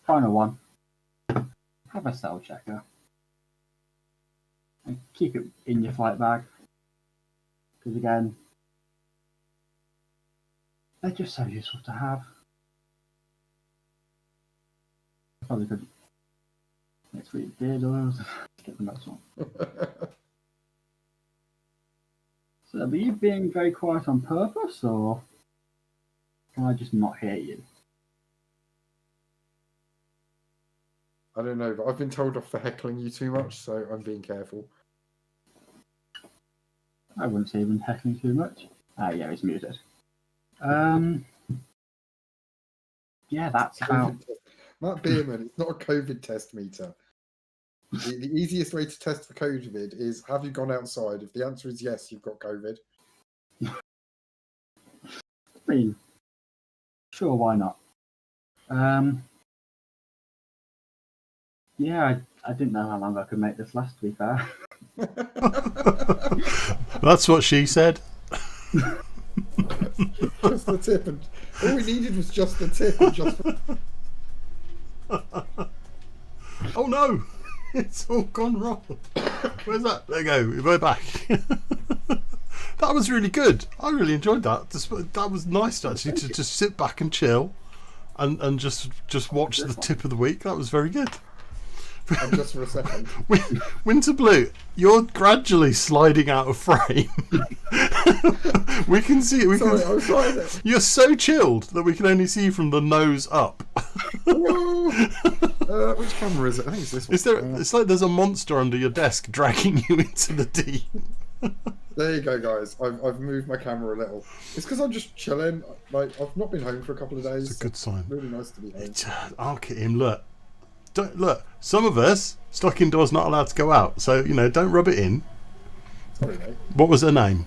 Final one. Have a cell checker. And keep it in your flight bag. Because again, they're just so useful to have. Probably could next week beard oils. Get the next one. So are you being very quiet on purpose, or can I just not hear you? I don't know, but I've been told off for heckling you too much, so I'm being careful. I wouldn't say you've been heckling too much. Yeah, he's muted. Yeah, that's about... Matt Bierman, it's not a COVID test meter. The easiest way to test for COVID is, have you gone outside? If the answer is yes, you've got COVID. I mean, sure, why not? Yeah, I didn't know how long I could make this last, to be fair. That's what she said. Just the tip, and all we needed was just the tip. And just... Oh no! It's all gone wrong. Where's that? There you go. We're back. That was really good. I really enjoyed that. That was nice actually to just sit back and chill, and just watch the tip of the week. That was very good. And just for a second, Winter Blue, you're gradually sliding out of frame. We can see it. Sorry, I was trying there. You're so chilled that we can only see you from the nose up. Which camera is it? I think it's this one. It's like there's a monster under your desk dragging you into the deep. There you go, guys. I've moved my camera a little. It's because I'm just chilling. Like, I've not been home for a couple of days. It's a good sign. Really nice to be home. Look at him. Look. Look. Some of us stuck indoors, not allowed to go out. So don't rub it in. Sorry, mate. What was her name?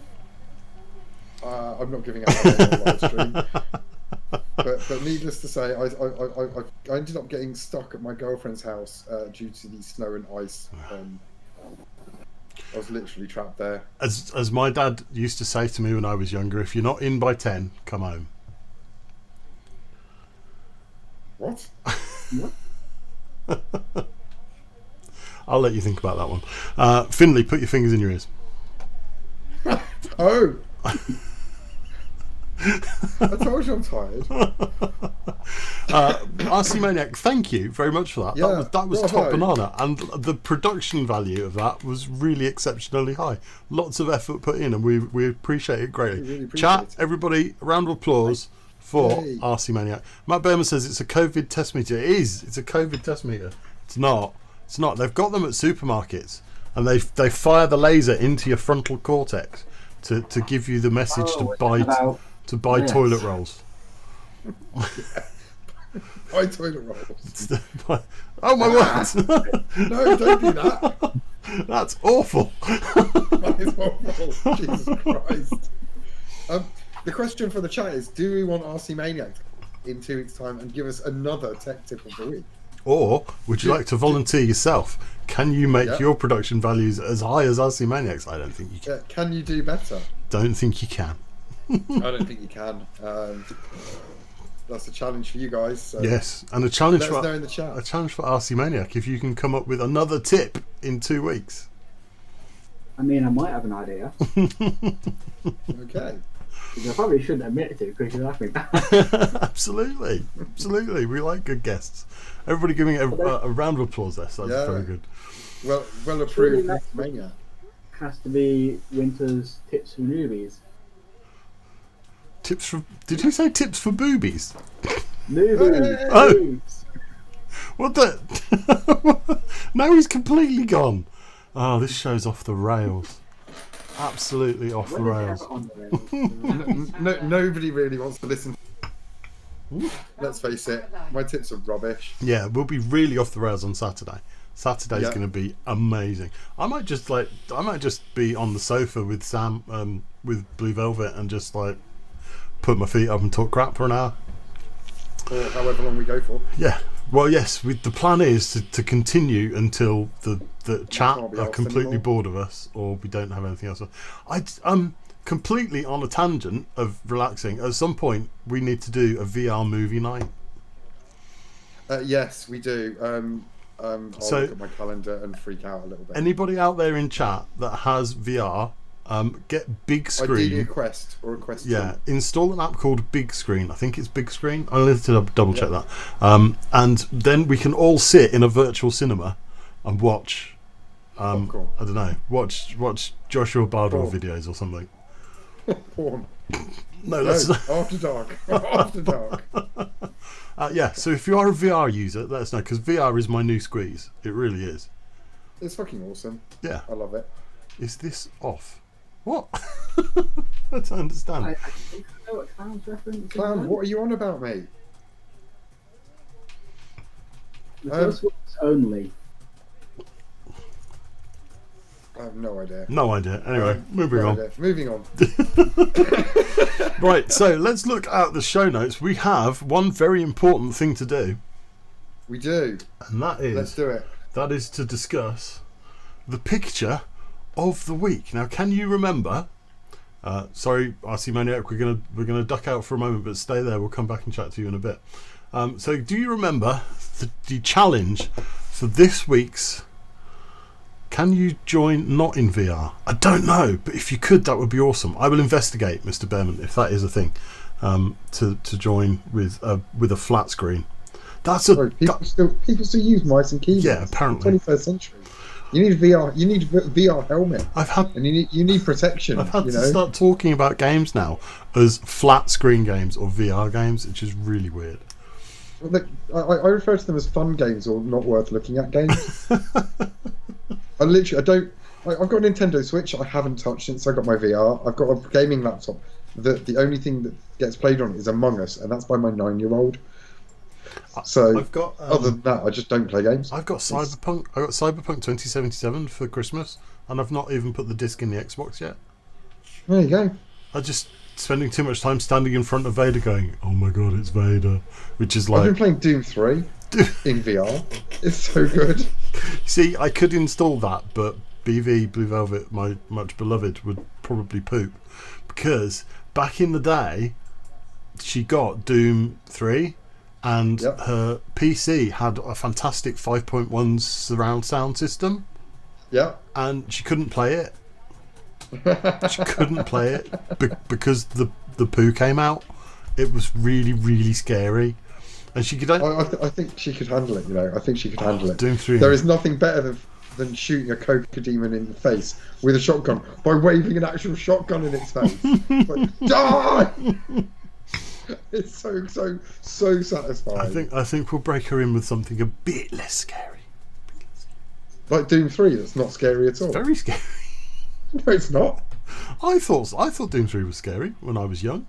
I'm not giving out her name on the live stream. But needless to say, I ended up getting stuck at my girlfriend's house due to the snow and ice. I was literally trapped there. As my dad used to say to me when I was younger, if you're not in by 10, come home. What? I'll let you think about that one. Finley, put your fingers in your ears. Oh! I told you I'm tired. RC Maniac, thank you very much for that. Yeah, that was top banana, and the production value of that was really exceptionally high. Lots of effort put in, and we appreciate it greatly. Really appreciate Chat, it. everybody, a round of applause for Yay. RC Maniac. Matt Berman says it's a COVID test meter. It is. It's a COVID test meter. It's not. It's not. They've got them at supermarkets, and they fire the laser into your frontal cortex to give you the message to buy toilet rolls. Buy toilet rolls. Oh my word! No, don't do that. That's awful. That is awful. Jesus Christ. The question for the chat is: do we want RC Maniac in 2 weeks' time and give us another tech tip of the week? Or would you like to volunteer yourself? Can you make your production values as high as RC Maniac's? I don't think you can. Can you do better? Don't think you can. I don't think you can. That's a challenge for you guys. So yes, and a challenge let us know in the chat. A challenge for RC Maniac if you can come up with another tip in 2 weeks. I mean, I might have an idea. Okay. I probably shouldn't admit it to because you're laughing. Absolutely, absolutely. We like good guests. Everybody giving it a round of applause there. So that's very good. Well approved, Maniac. Has to be Winter's tips for newbies. Tips for? Did you say tips for boobies? Newbies. Oh. Boobs. What the? Now he's completely gone. Oh, this show's off the rails. Absolutely off the rails. Nobody really wants to listen. Let's face it, my tips are rubbish. Yeah, we'll be really off the rails on Saturday. Saturday's going to be amazing. I might just be on the sofa with Sam, with BlueVelvet, and just like put my feet up and talk crap for an hour. Or however long we go for. Yeah. Well, yes. The plan is to continue until the chat are completely bored of us, or we don't have anything else. I'm completely on a tangent of relaxing. At some point, we need to do a VR movie night. Yes, we do. I'll look at my calendar and freak out a little bit. Anybody out there in chat that has VR, get Big Screen. Ideally a Quest or a Quest 2. Yeah, install an app called Big Screen. I think it's Big Screen. I'll need to double check that. And then we can all sit in a virtual cinema and watch. I don't know. Watch Joshua Bardwell videos or something. Porn. No, that's After Dark. After Dark. Yeah. So if you are a VR user, let us know, because VR is my new squeeze. It really is. It's fucking awesome. Yeah, I love it. Is this off? What? I don't understand. I think I know what Clown's reference. Clown, what are you on about, mate? The first one's only. I have no idea. No idea. Anyway, moving on. Moving on. Right, so let's look at the show notes. We have one very important thing to do. We do. And that is... Let's do it. That is to discuss the picture of the week. Now, can you remember... sorry, RC Maniac, we're gonna duck out for a moment, but stay there. We'll come back and chat to you in a bit. So do you remember the challenge for this week's... Can you join not in VR? I don't know, but if you could, that would be awesome. I will investigate, Mr. Behrman, if that is a thing, to join with a flat screen. That's a people still use mice and keyboards. Yeah, apparently. 21st century. You need VR. You need a VR helmet. And you need protection. I've had to start talking about games now as flat screen games or VR games, which is really weird. Look, I refer to them as fun games or not worth looking at games. I've got a Nintendo Switch I haven't touched since I got my VR. I've got a gaming laptop that the only thing that gets played on is Among Us, and that's by my 9-year-old. So I've got, other than that, I just don't play games. I've got Cyberpunk. I got Cyberpunk 2077 for Christmas, and I've not even put the disc in the Xbox yet. There you go. I'm just spending too much time standing in front of Vader, going, "Oh my god, it's Vader," which is like. I've been playing Doom 3 in VR. It's so good. See, I could install that, but BlueVelvet, my much beloved, would probably poop, because back in the day, she got Doom 3. And her PC had a fantastic 5.1 surround sound system. Yeah. And she couldn't play it. She couldn't play it because the poo came out. It was really, really scary. And she could. I think she could handle it. I think she could handle it. Doom 3. There is nothing better than shooting a coca demon in the face with a shotgun by waving an actual shotgun in its face. Like, die! It's so satisfying. I think we'll break her in with something a bit less scary. Like Doom 3, that's not scary at all. Very scary. No, it's not. I thought Doom 3 was scary when I was young.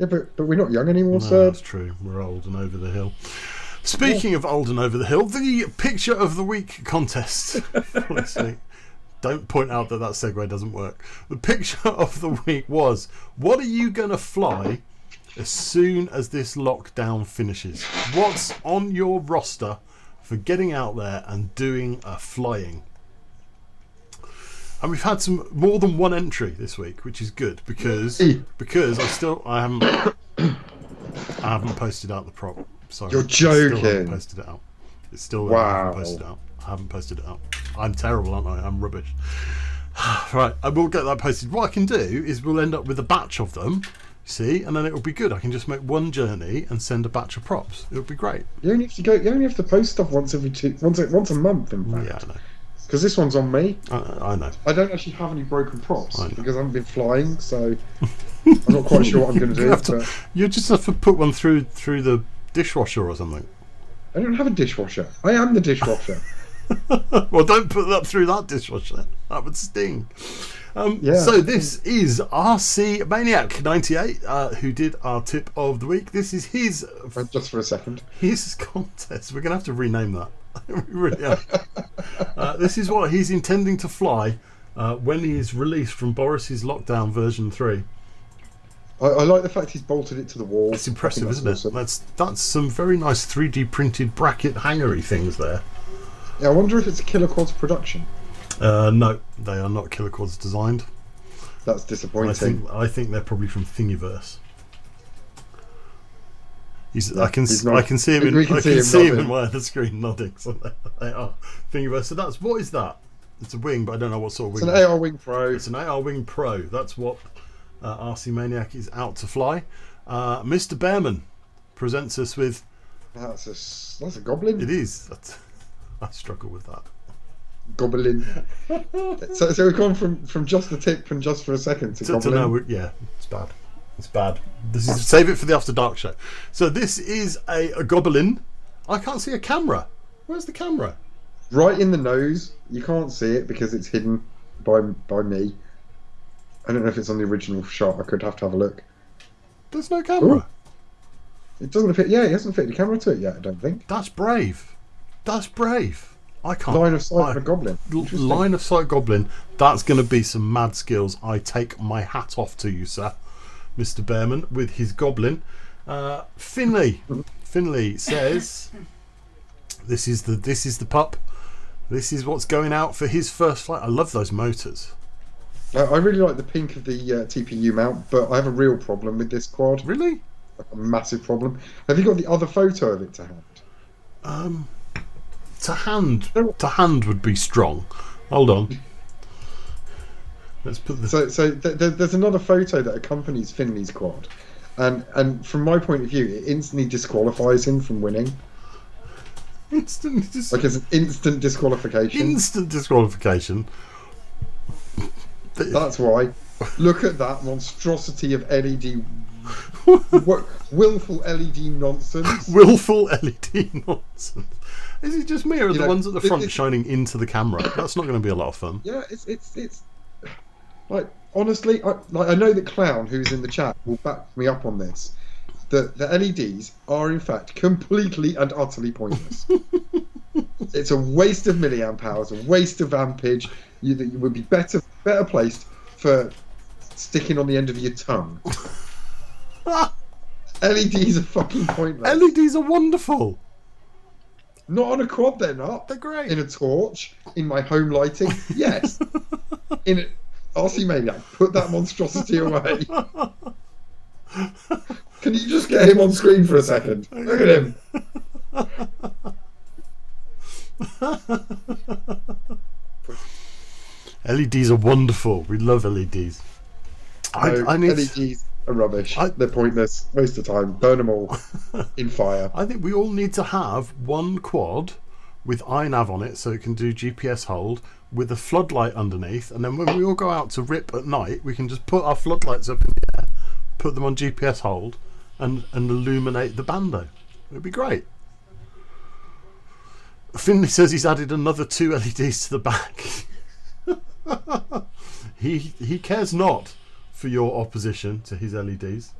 Yeah, but we're not young anymore, No, sir. that's true. We're old and over the hill. Speaking of old and over the hill, the picture of the week contest. Let's see. Don't point out that segue doesn't work. The picture of the week was: what are you going to fly as soon as this lockdown finishes? What's on your roster for getting out there and doing a flying? And we've had more than one entry this week, which is good because I haven't posted out the prop. Sorry, You're I still haven't joking. posted it out. It's still Wow. I haven't posted it out. I'm terrible, aren't I? I'm rubbish. Right, I will get that posted. What I can do is we'll end up with a batch of them, see, and then it'll be good. I can just make one journey and send a batch of props. It'll be great. You only have to post stuff once a month, in fact. Yeah, I know. Because this one's on me. I know. I don't actually have any broken props I know. because I haven't been flying, so I'm not quite sure what I'm going to do. You just have to put one through the dishwasher or something. I don't have a dishwasher. I am the dishwasher. Well, don't put that through that dishwasher. That would sting. Yeah. So this is RC Maniac 98 who did our tip of the week. This is his Just for a second. his contest. We're going to have to rename that. We really are. This is what he's intending to fly when he is released from Boris's lockdown version 3. I like the fact he's bolted it to the wall. It's impressive, I think isn't it? awesome. That's some very nice 3D printed bracket hangery things there. Yeah, I wonder if it's a Killer Quads production. No, they are not Killer Quads designed. That's disappointing. I think they're probably from Thingiverse. Yeah, I can he's see him. we can I see can him see him nodding. in the screen nodding. So they are Thingiverse. So what is that? It's a wing, but I don't know what sort of It's wing. an AR Wing Pro. It's an AR Wing Pro. That's what RC Maniac is out to fly. Mr. Bearman presents us with. That's a goblin. It is. I struggle with that. Goblin. so we've gone from just the tip and just for a second to goblin. Yeah, it's bad. It's bad. Save it for the After Dark show. So this is a goblin. I can't see a camera. Where's the camera? Right in the nose. You can't see it because it's hidden by me. I don't know if it's on the original shot. I could have to have a look. There's no camera. Ooh. It doesn't fit. Yeah, it hasn't fit the camera to it yet. I don't think. That's brave. That's brave. I can't. Line of sight for goblin. Interesting. Line of sight goblin. That's going to be some mad skills. I take my hat off to you, sir, Mr. Bearman, with his goblin. Finley says, "This is the pup. This is what's going out for his first flight." I love those motors. I really like the pink of the TPU mount, but I have a real problem with this quad. Really? A massive problem. Have you got the other photo of it to hand? To hand would be strong. Hold on. Let's put this. So there's another photo that accompanies Finley's quad, and from my point of view, it instantly disqualifies him from winning. Like it's an instant disqualification. Instant disqualification. That's why. Look at that monstrosity of LED, willful LED nonsense. Willful LED nonsense. Is it just me, or are the ones at the front it's shining into the camera? That's not going to be a lot of fun. Yeah, it's like honestly, I know that Clown, who's in the chat, will back me up on this. The LEDs are in fact completely and utterly pointless. It's a waste of milliamp hours, a waste of ampage. You would be better placed for sticking on the end of your tongue. LEDs are fucking pointless. LEDs are wonderful. Not on a quad, they're not. They're great. In a torch, in my home lighting, yes. In RC Maniac, put that monstrosity away. Can you just get him on screen for a second? Look at him. LEDs are wonderful. We love LEDs. I need. LEDs are rubbish. They're pointless. Waste of time. Burn them all in fire. I think we all need to have one quad with iNav on it so it can do GPS hold with a floodlight underneath, and then when we all go out to rip at night, we can just put our floodlights up in the air, put them on GPS hold, and illuminate the bando. It'd be great. Finley says he's added another 2 LEDs to the back. He cares not for your opposition to his LEDs.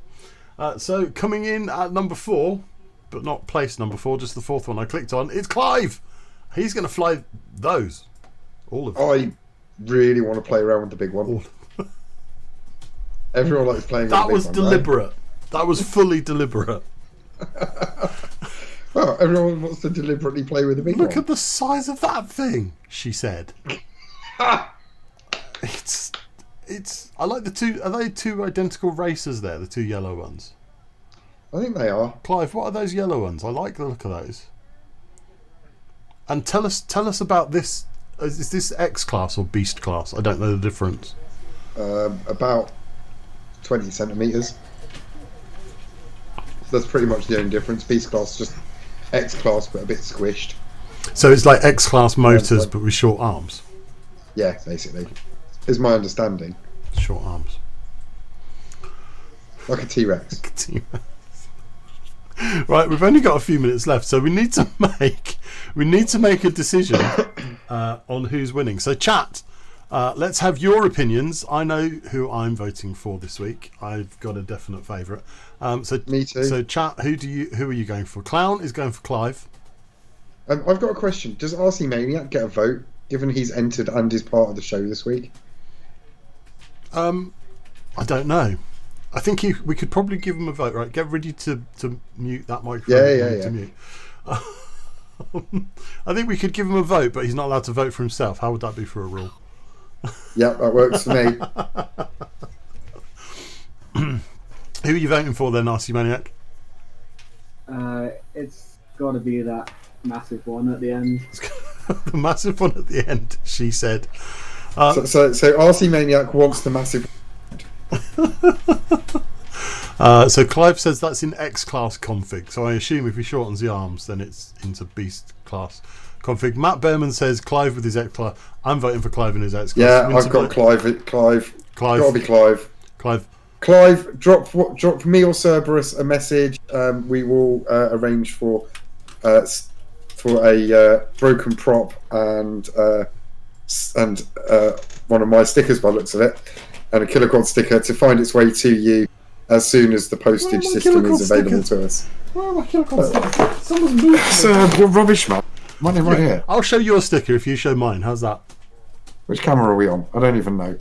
So coming in at number 4, but not place number 4, just the 4th one I clicked on, it's Clive. He's going to fly those. All of them. I really want to play around with the big one. Everyone likes playing with the big one. That was deliberate. Right? That was fully deliberate. Well, everyone wants to deliberately play with the big one. Look at the size of that thing, she said. It's. I like the 2. Are they 2 identical racers there? The 2 yellow ones. I think they are. Clive, what are those yellow ones? I like the look of those. And tell us about this. Is this X class or Beast class? I don't know the difference. About 20 centimeters. That's pretty much the only difference. Beast class just X class, but a bit squished. So it's like X class motors, but with short arms. Yeah, basically, is my understanding. Short arms, like a T-Rex. Right, we've only got a few minutes left, so we need to make a decision on who's winning. So chat, let's have your opinions. I know who I'm voting for this week. I've got a definite favourite. Me too. So chat, who are you going for? Clown is going for Clive. I've got a question. Does RC Maniac get a vote, given he's entered and is part of the show this week? I don't know. I think we could probably give him a vote. Right, get ready to mute that microphone. Yeah. To mute. I think we could give him a vote, but he's not allowed to vote for himself. How would that be for a rule? Yeah, that works for me. Who are you voting for then, RC Maniac? It's got to be that massive one at the end. The massive one at the end, she said. So RC Maniac wants the massive. So Clive says that's in X class config. So I assume if he shortens the arms, then it's into Beast class config. Matt Behrman says Clive with his X class. I'm voting for Clive in his X class. Yeah, I've got Clive. Clive. Gotta be Clive. Clive, drop me or Cerberus a message. We will arrange for a broken prop and one of my stickers by the looks of it, and a Killer Quad sticker to find its way to you as soon as the postage system is available to us. Where are my Killer Quad stickers? Someone's moved. Sir, you're rubbish, man. Money right here. I'll show your sticker if you show mine. How's that? Which camera are we on? I don't even know.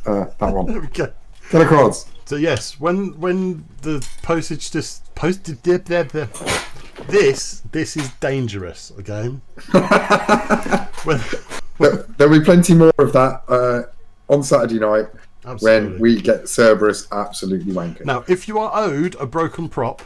That one. There we go. Killer Quads. So yes, when the postage just posted this is dangerous. Okay. There'll be plenty more of that on Saturday night. Absolutely. When we get Cerberus absolutely wanking. Now, if you are owed a broken prop,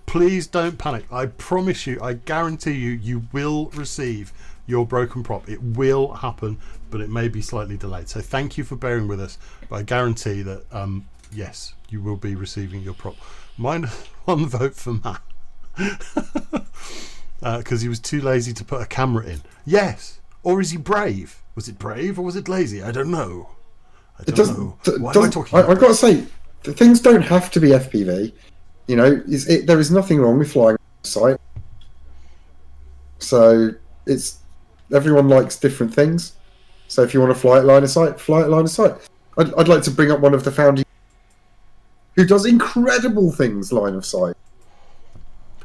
please don't panic. I promise you, I guarantee you, you will receive your broken prop. It will happen, but it may be slightly delayed. So thank you for bearing with us. But I guarantee that, yes, you will be receiving your prop. Mine, one vote for Matt. Because he was too lazy to put a camera in. Yes. Or is he brave? Was it brave or was it lazy? I don't know. Why am I talking about I've got to say, things don't have to be FPV. You know, there is nothing wrong with flying on site. So everyone likes different things. So if you want to fly at line of sight, fly at line of sight. I'd like to bring up one of the founding who does incredible things line of sight.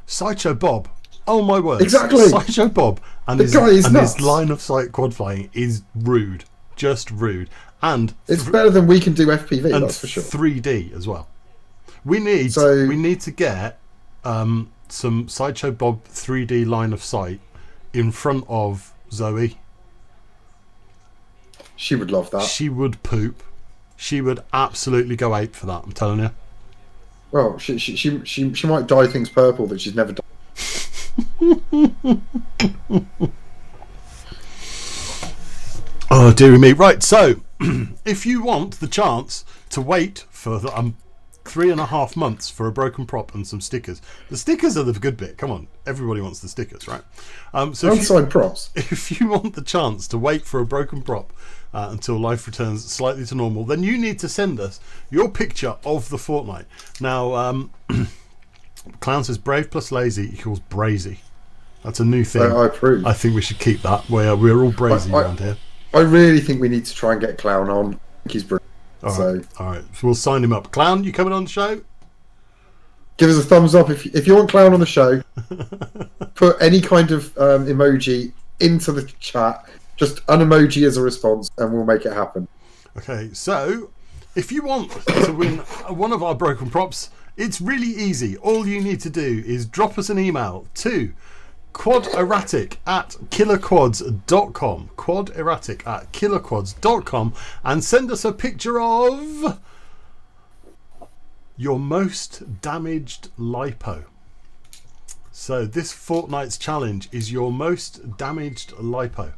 Sideshow Bob. Oh my word! Exactly. Sideshow Bob and his line of sight quad flying is rude, just rude, and it's better than we can do FPV. That's for sure. 3D as well. We need to get some Sideshow Bob 3D line of sight in front of Zoe. She would love that. She would poop. She would absolutely go ape for that. I'm telling you. Well, she might dye things purple that she's never done. Oh dearie me. Right, so if you want the chance to wait for 3.5 months for a broken prop and some stickers, the stickers are the good bit. Come on, everybody wants the stickers, right? So props. If you want the chance to wait for a broken prop until life returns slightly to normal, then you need to send us your picture of the fortnight. Now Clown says brave plus lazy equals brazy. That's a new thing. I approve. I think we should keep that. We're all brazy around here. I really think we need to try and get Clown on. I think he's brilliant. All right. So we'll sign him up. Clown, you coming on the show? Give us a thumbs up if you want Clown on the show. Put any kind of emoji into the chat. Just an emoji as a response, and we'll make it happen. Okay, so if you want to win one of our broken props, it's really easy. All you need to do is drop us an email to KWADeRATIC@killerquads.com, KWADeRATIC@killerquads.com, and send us a picture of your most damaged lipo. So this fortnight's challenge is your most damaged lipo.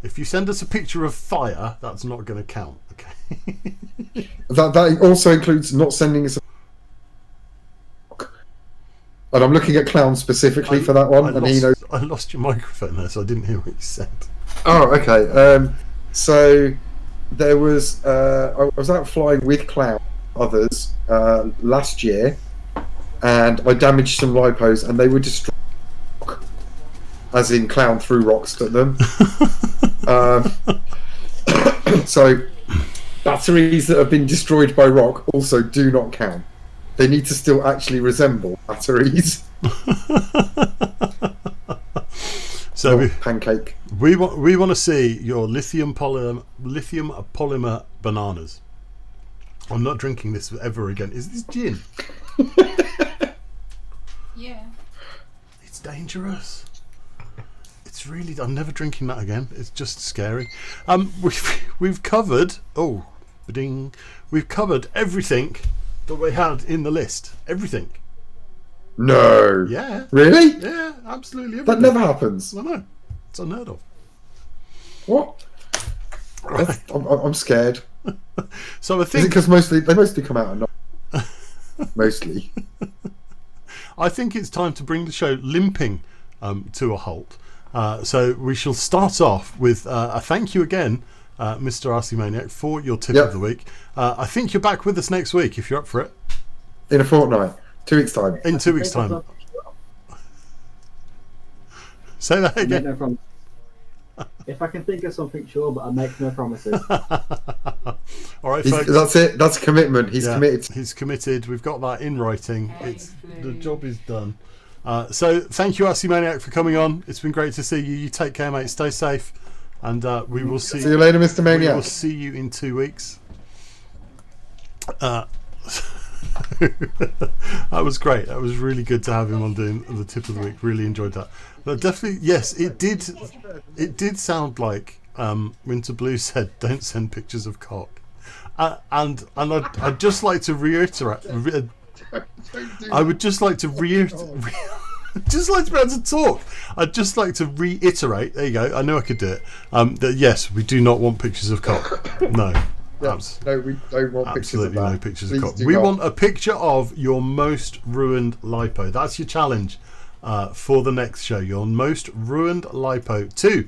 If you send us a picture of fire, that's not going to count. Okay. that also includes not sending us a... And I'm looking at Clown specifically for that one. I lost your microphone there, so I didn't hear what you said. Oh, okay. So there was... I was out flying with Clown, others, last year, and I damaged some lipos, and they were destroyed. As in, Clown threw rocks at them. So batteries that have been destroyed by rock also do not count. They need to still actually resemble batteries. So pancake. We want to see your lithium polymer bananas. I'm not drinking this ever again. Is this gin? Yeah. It's dangerous. It's really. I'm never drinking that again. It's just scary. We've covered. Oh, ding! We've covered everything that we had in the list. Everything. No. Yeah. Really? Yeah, absolutely. Everything. That never happens. I know. It's unheard of. What? Right. I'm scared. So I think because they mostly come out at night. Mostly. I think it's time to bring the show limping to a halt. So we shall start off with a thank you again, Mr. RC Maniac, for your tip of the week. I think you're back with us next week if you're up for it. In a fortnight. 2 weeks' time. In 2 weeks' time. Say that again. If I can think of something, sure, but I make no promises. All right, folks. That's it. That's a commitment. He's committed. He's committed. We've got that in writing. The job is done. So thank you, RC Maniac, for coming on. It's been great to see you. You take care, mate. Stay safe, and we will see you later, Mr. Maniac. We will see you in 2 weeks. That was great. That was really good to have him on doing the tip of the week. Really enjoyed that. But definitely, yes, it did. It did sound like Winter Blue said, "Don't send pictures of cock," and I'd just like to reiterate. I would just like to just like to be able to talk. I'd just like to reiterate. There you go. I know I could do it. That yes, we do not want pictures of cock. No. No, we don't want absolutely pictures of no pictures of cock. We want a picture of your most ruined lipo. That's your challenge for the next show. Your most ruined lipo to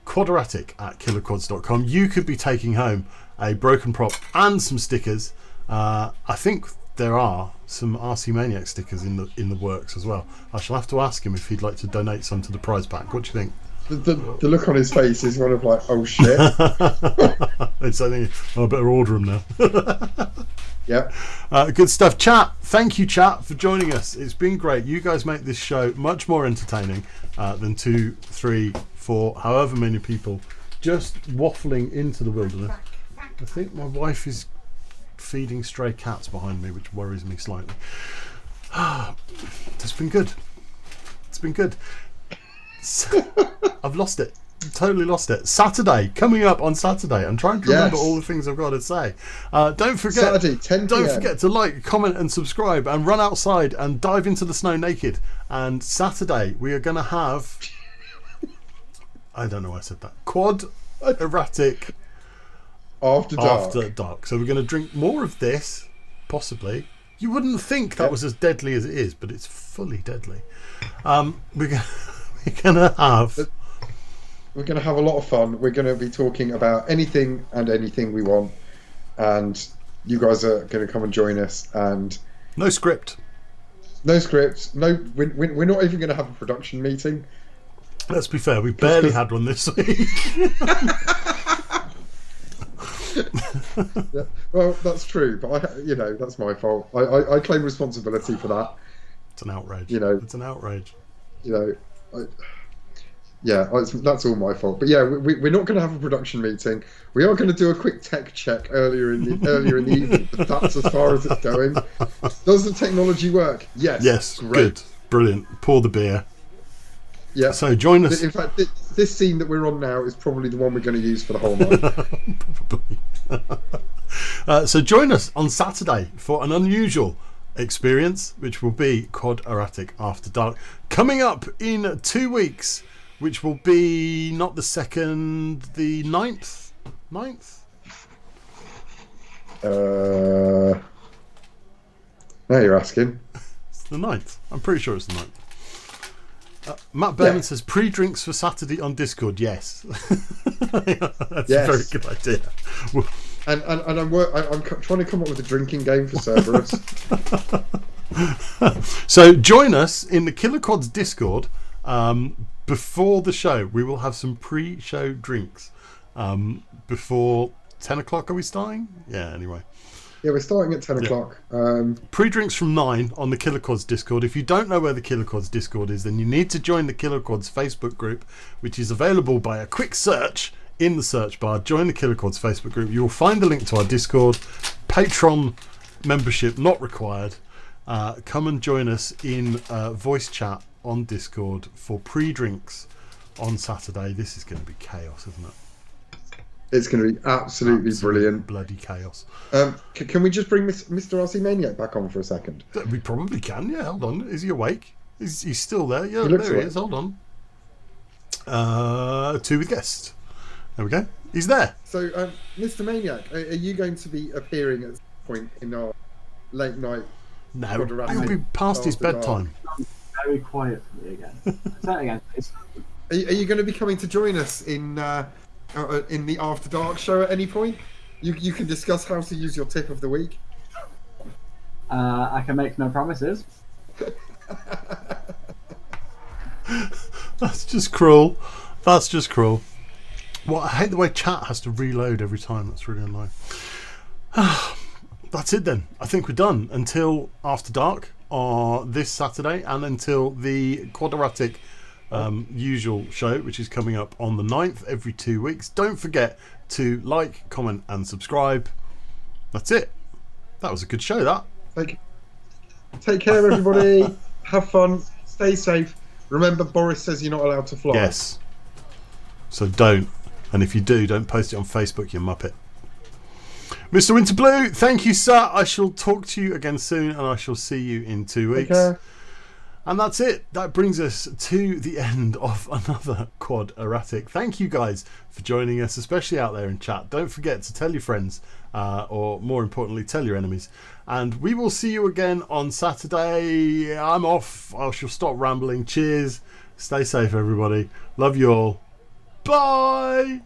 KWADeRATIC@killerquads.com. You could be taking home a broken prop and some stickers. I think there are some RC Maniac stickers in the works as well. I shall have to ask him if he'd like to donate some to the prize pack. What do you think? The look on his face is one of like, oh shit. It's I think I better order them now. Yeah. Good stuff, chat. Thank you, chat, for joining us. It's been great. You guys make this show much more entertaining than 2, 3, 4, however many people just waffling into the wilderness. I think my wife is feeding stray cats behind me, which worries me slightly. It's been good. It's been good. I've lost it. Totally lost it. Saturday, coming up on Saturday. I'm trying to remember all the things I've got to say. Don't forget, Saturday, 10 don't forget to like, comment, and subscribe, and run outside and dive into the snow naked. And Saturday, we are going to have. I don't know why I said that. KWADeRATIC after dark. So we're going to drink more of this, possibly. You wouldn't think that was as deadly as it is, but it's fully deadly. We're gonna have a lot of fun. We're gonna be talking about anything and anything we want, and you guys are gonna come and join us. And no script. No scripts. No, we're not even going to have a production meeting. Let's be fair, we barely had one this week. Yeah, well, that's true, but that's my fault. I claim responsibility for that. It's an outrage. It's an outrage. That's all my fault. But yeah, we're not going to have a production meeting. We are going to do a quick tech check earlier in the evening. But that's as far as it's going. Does the technology work? Yes. Yes. Great. Good. Brilliant. Pour the beer. Yeah. So join us. In fact, this scene that we're on now is probably the one we're going to use for the whole night. Probably. So join us on Saturday for an unusual experience, which will be KWADeRATIC After Dark, coming up in 2 weeks, which will be not the 2nd, the 9th? 9th? Now you're asking. It's the 9th. I'm pretty sure it's the 9th. Matt Berman says pre-drinks for Saturday on Discord. Yes. That's a very good idea. And I'm trying to come up with a drinking game for Cerberus. So join us in the Killer Quads Discord before the show. We will have some pre-show drinks before 10 o'clock. Are we starting? Yeah, anyway. Yeah, we're starting at 10 o'clock. Pre-drinks from 9 on the Killer Quads Discord. If you don't know where the Killer Quads Discord is, then you need to join the Killer Quads Facebook group, which is available by a quick search in the search bar. Join the Killer Quads Facebook group. You will find the link to our Discord. Patreon membership not required. Come and join us in voice chat on Discord for pre-drinks on Saturday. This is going to be chaos, isn't it? It's going to be absolutely brilliant. Bloody chaos. Can we just bring Mr. RC Maniac back on for a second? We probably can, yeah. Hold on. Is he awake? He's still there. Yeah, He looks there he awake. is. Hold on. To the guest. There we go. He's there. So, Mr. Maniac, are you going to be appearing at some point in our late night? No, he'll be past his bedtime. Very quiet for me again. Say that again, please. Are you going to be coming to join us in the After Dark show at any point? You can discuss how to use your tip of the week. I can make no promises. That's just cruel. That's just cruel. Well, I hate the way chat has to reload every time. That's really annoying. That's it then. I think we're done until After Dark this Saturday and until the KWADeRATIC usual show, which is coming up on the 9th every 2 weeks. Don't forget to like, comment and subscribe. That's it. That was a good show, that. Take care, everybody. Have fun. Stay safe. Remember, Boris says you're not allowed to fly. Yes. So don't. And if you do, don't post it on Facebook, you muppet. Mr. Winterblue, thank you, sir. I shall talk to you again soon, and I shall see you in 2 weeks. Okay. And that's it. That brings us to the end of another KWADeRATIC. Thank you guys for joining us, especially out there in chat. Don't forget to tell your friends, or more importantly, tell your enemies. And we will see you again on Saturday. I'm off. I shall stop rambling. Cheers. Stay safe, everybody. Love you all. Bye.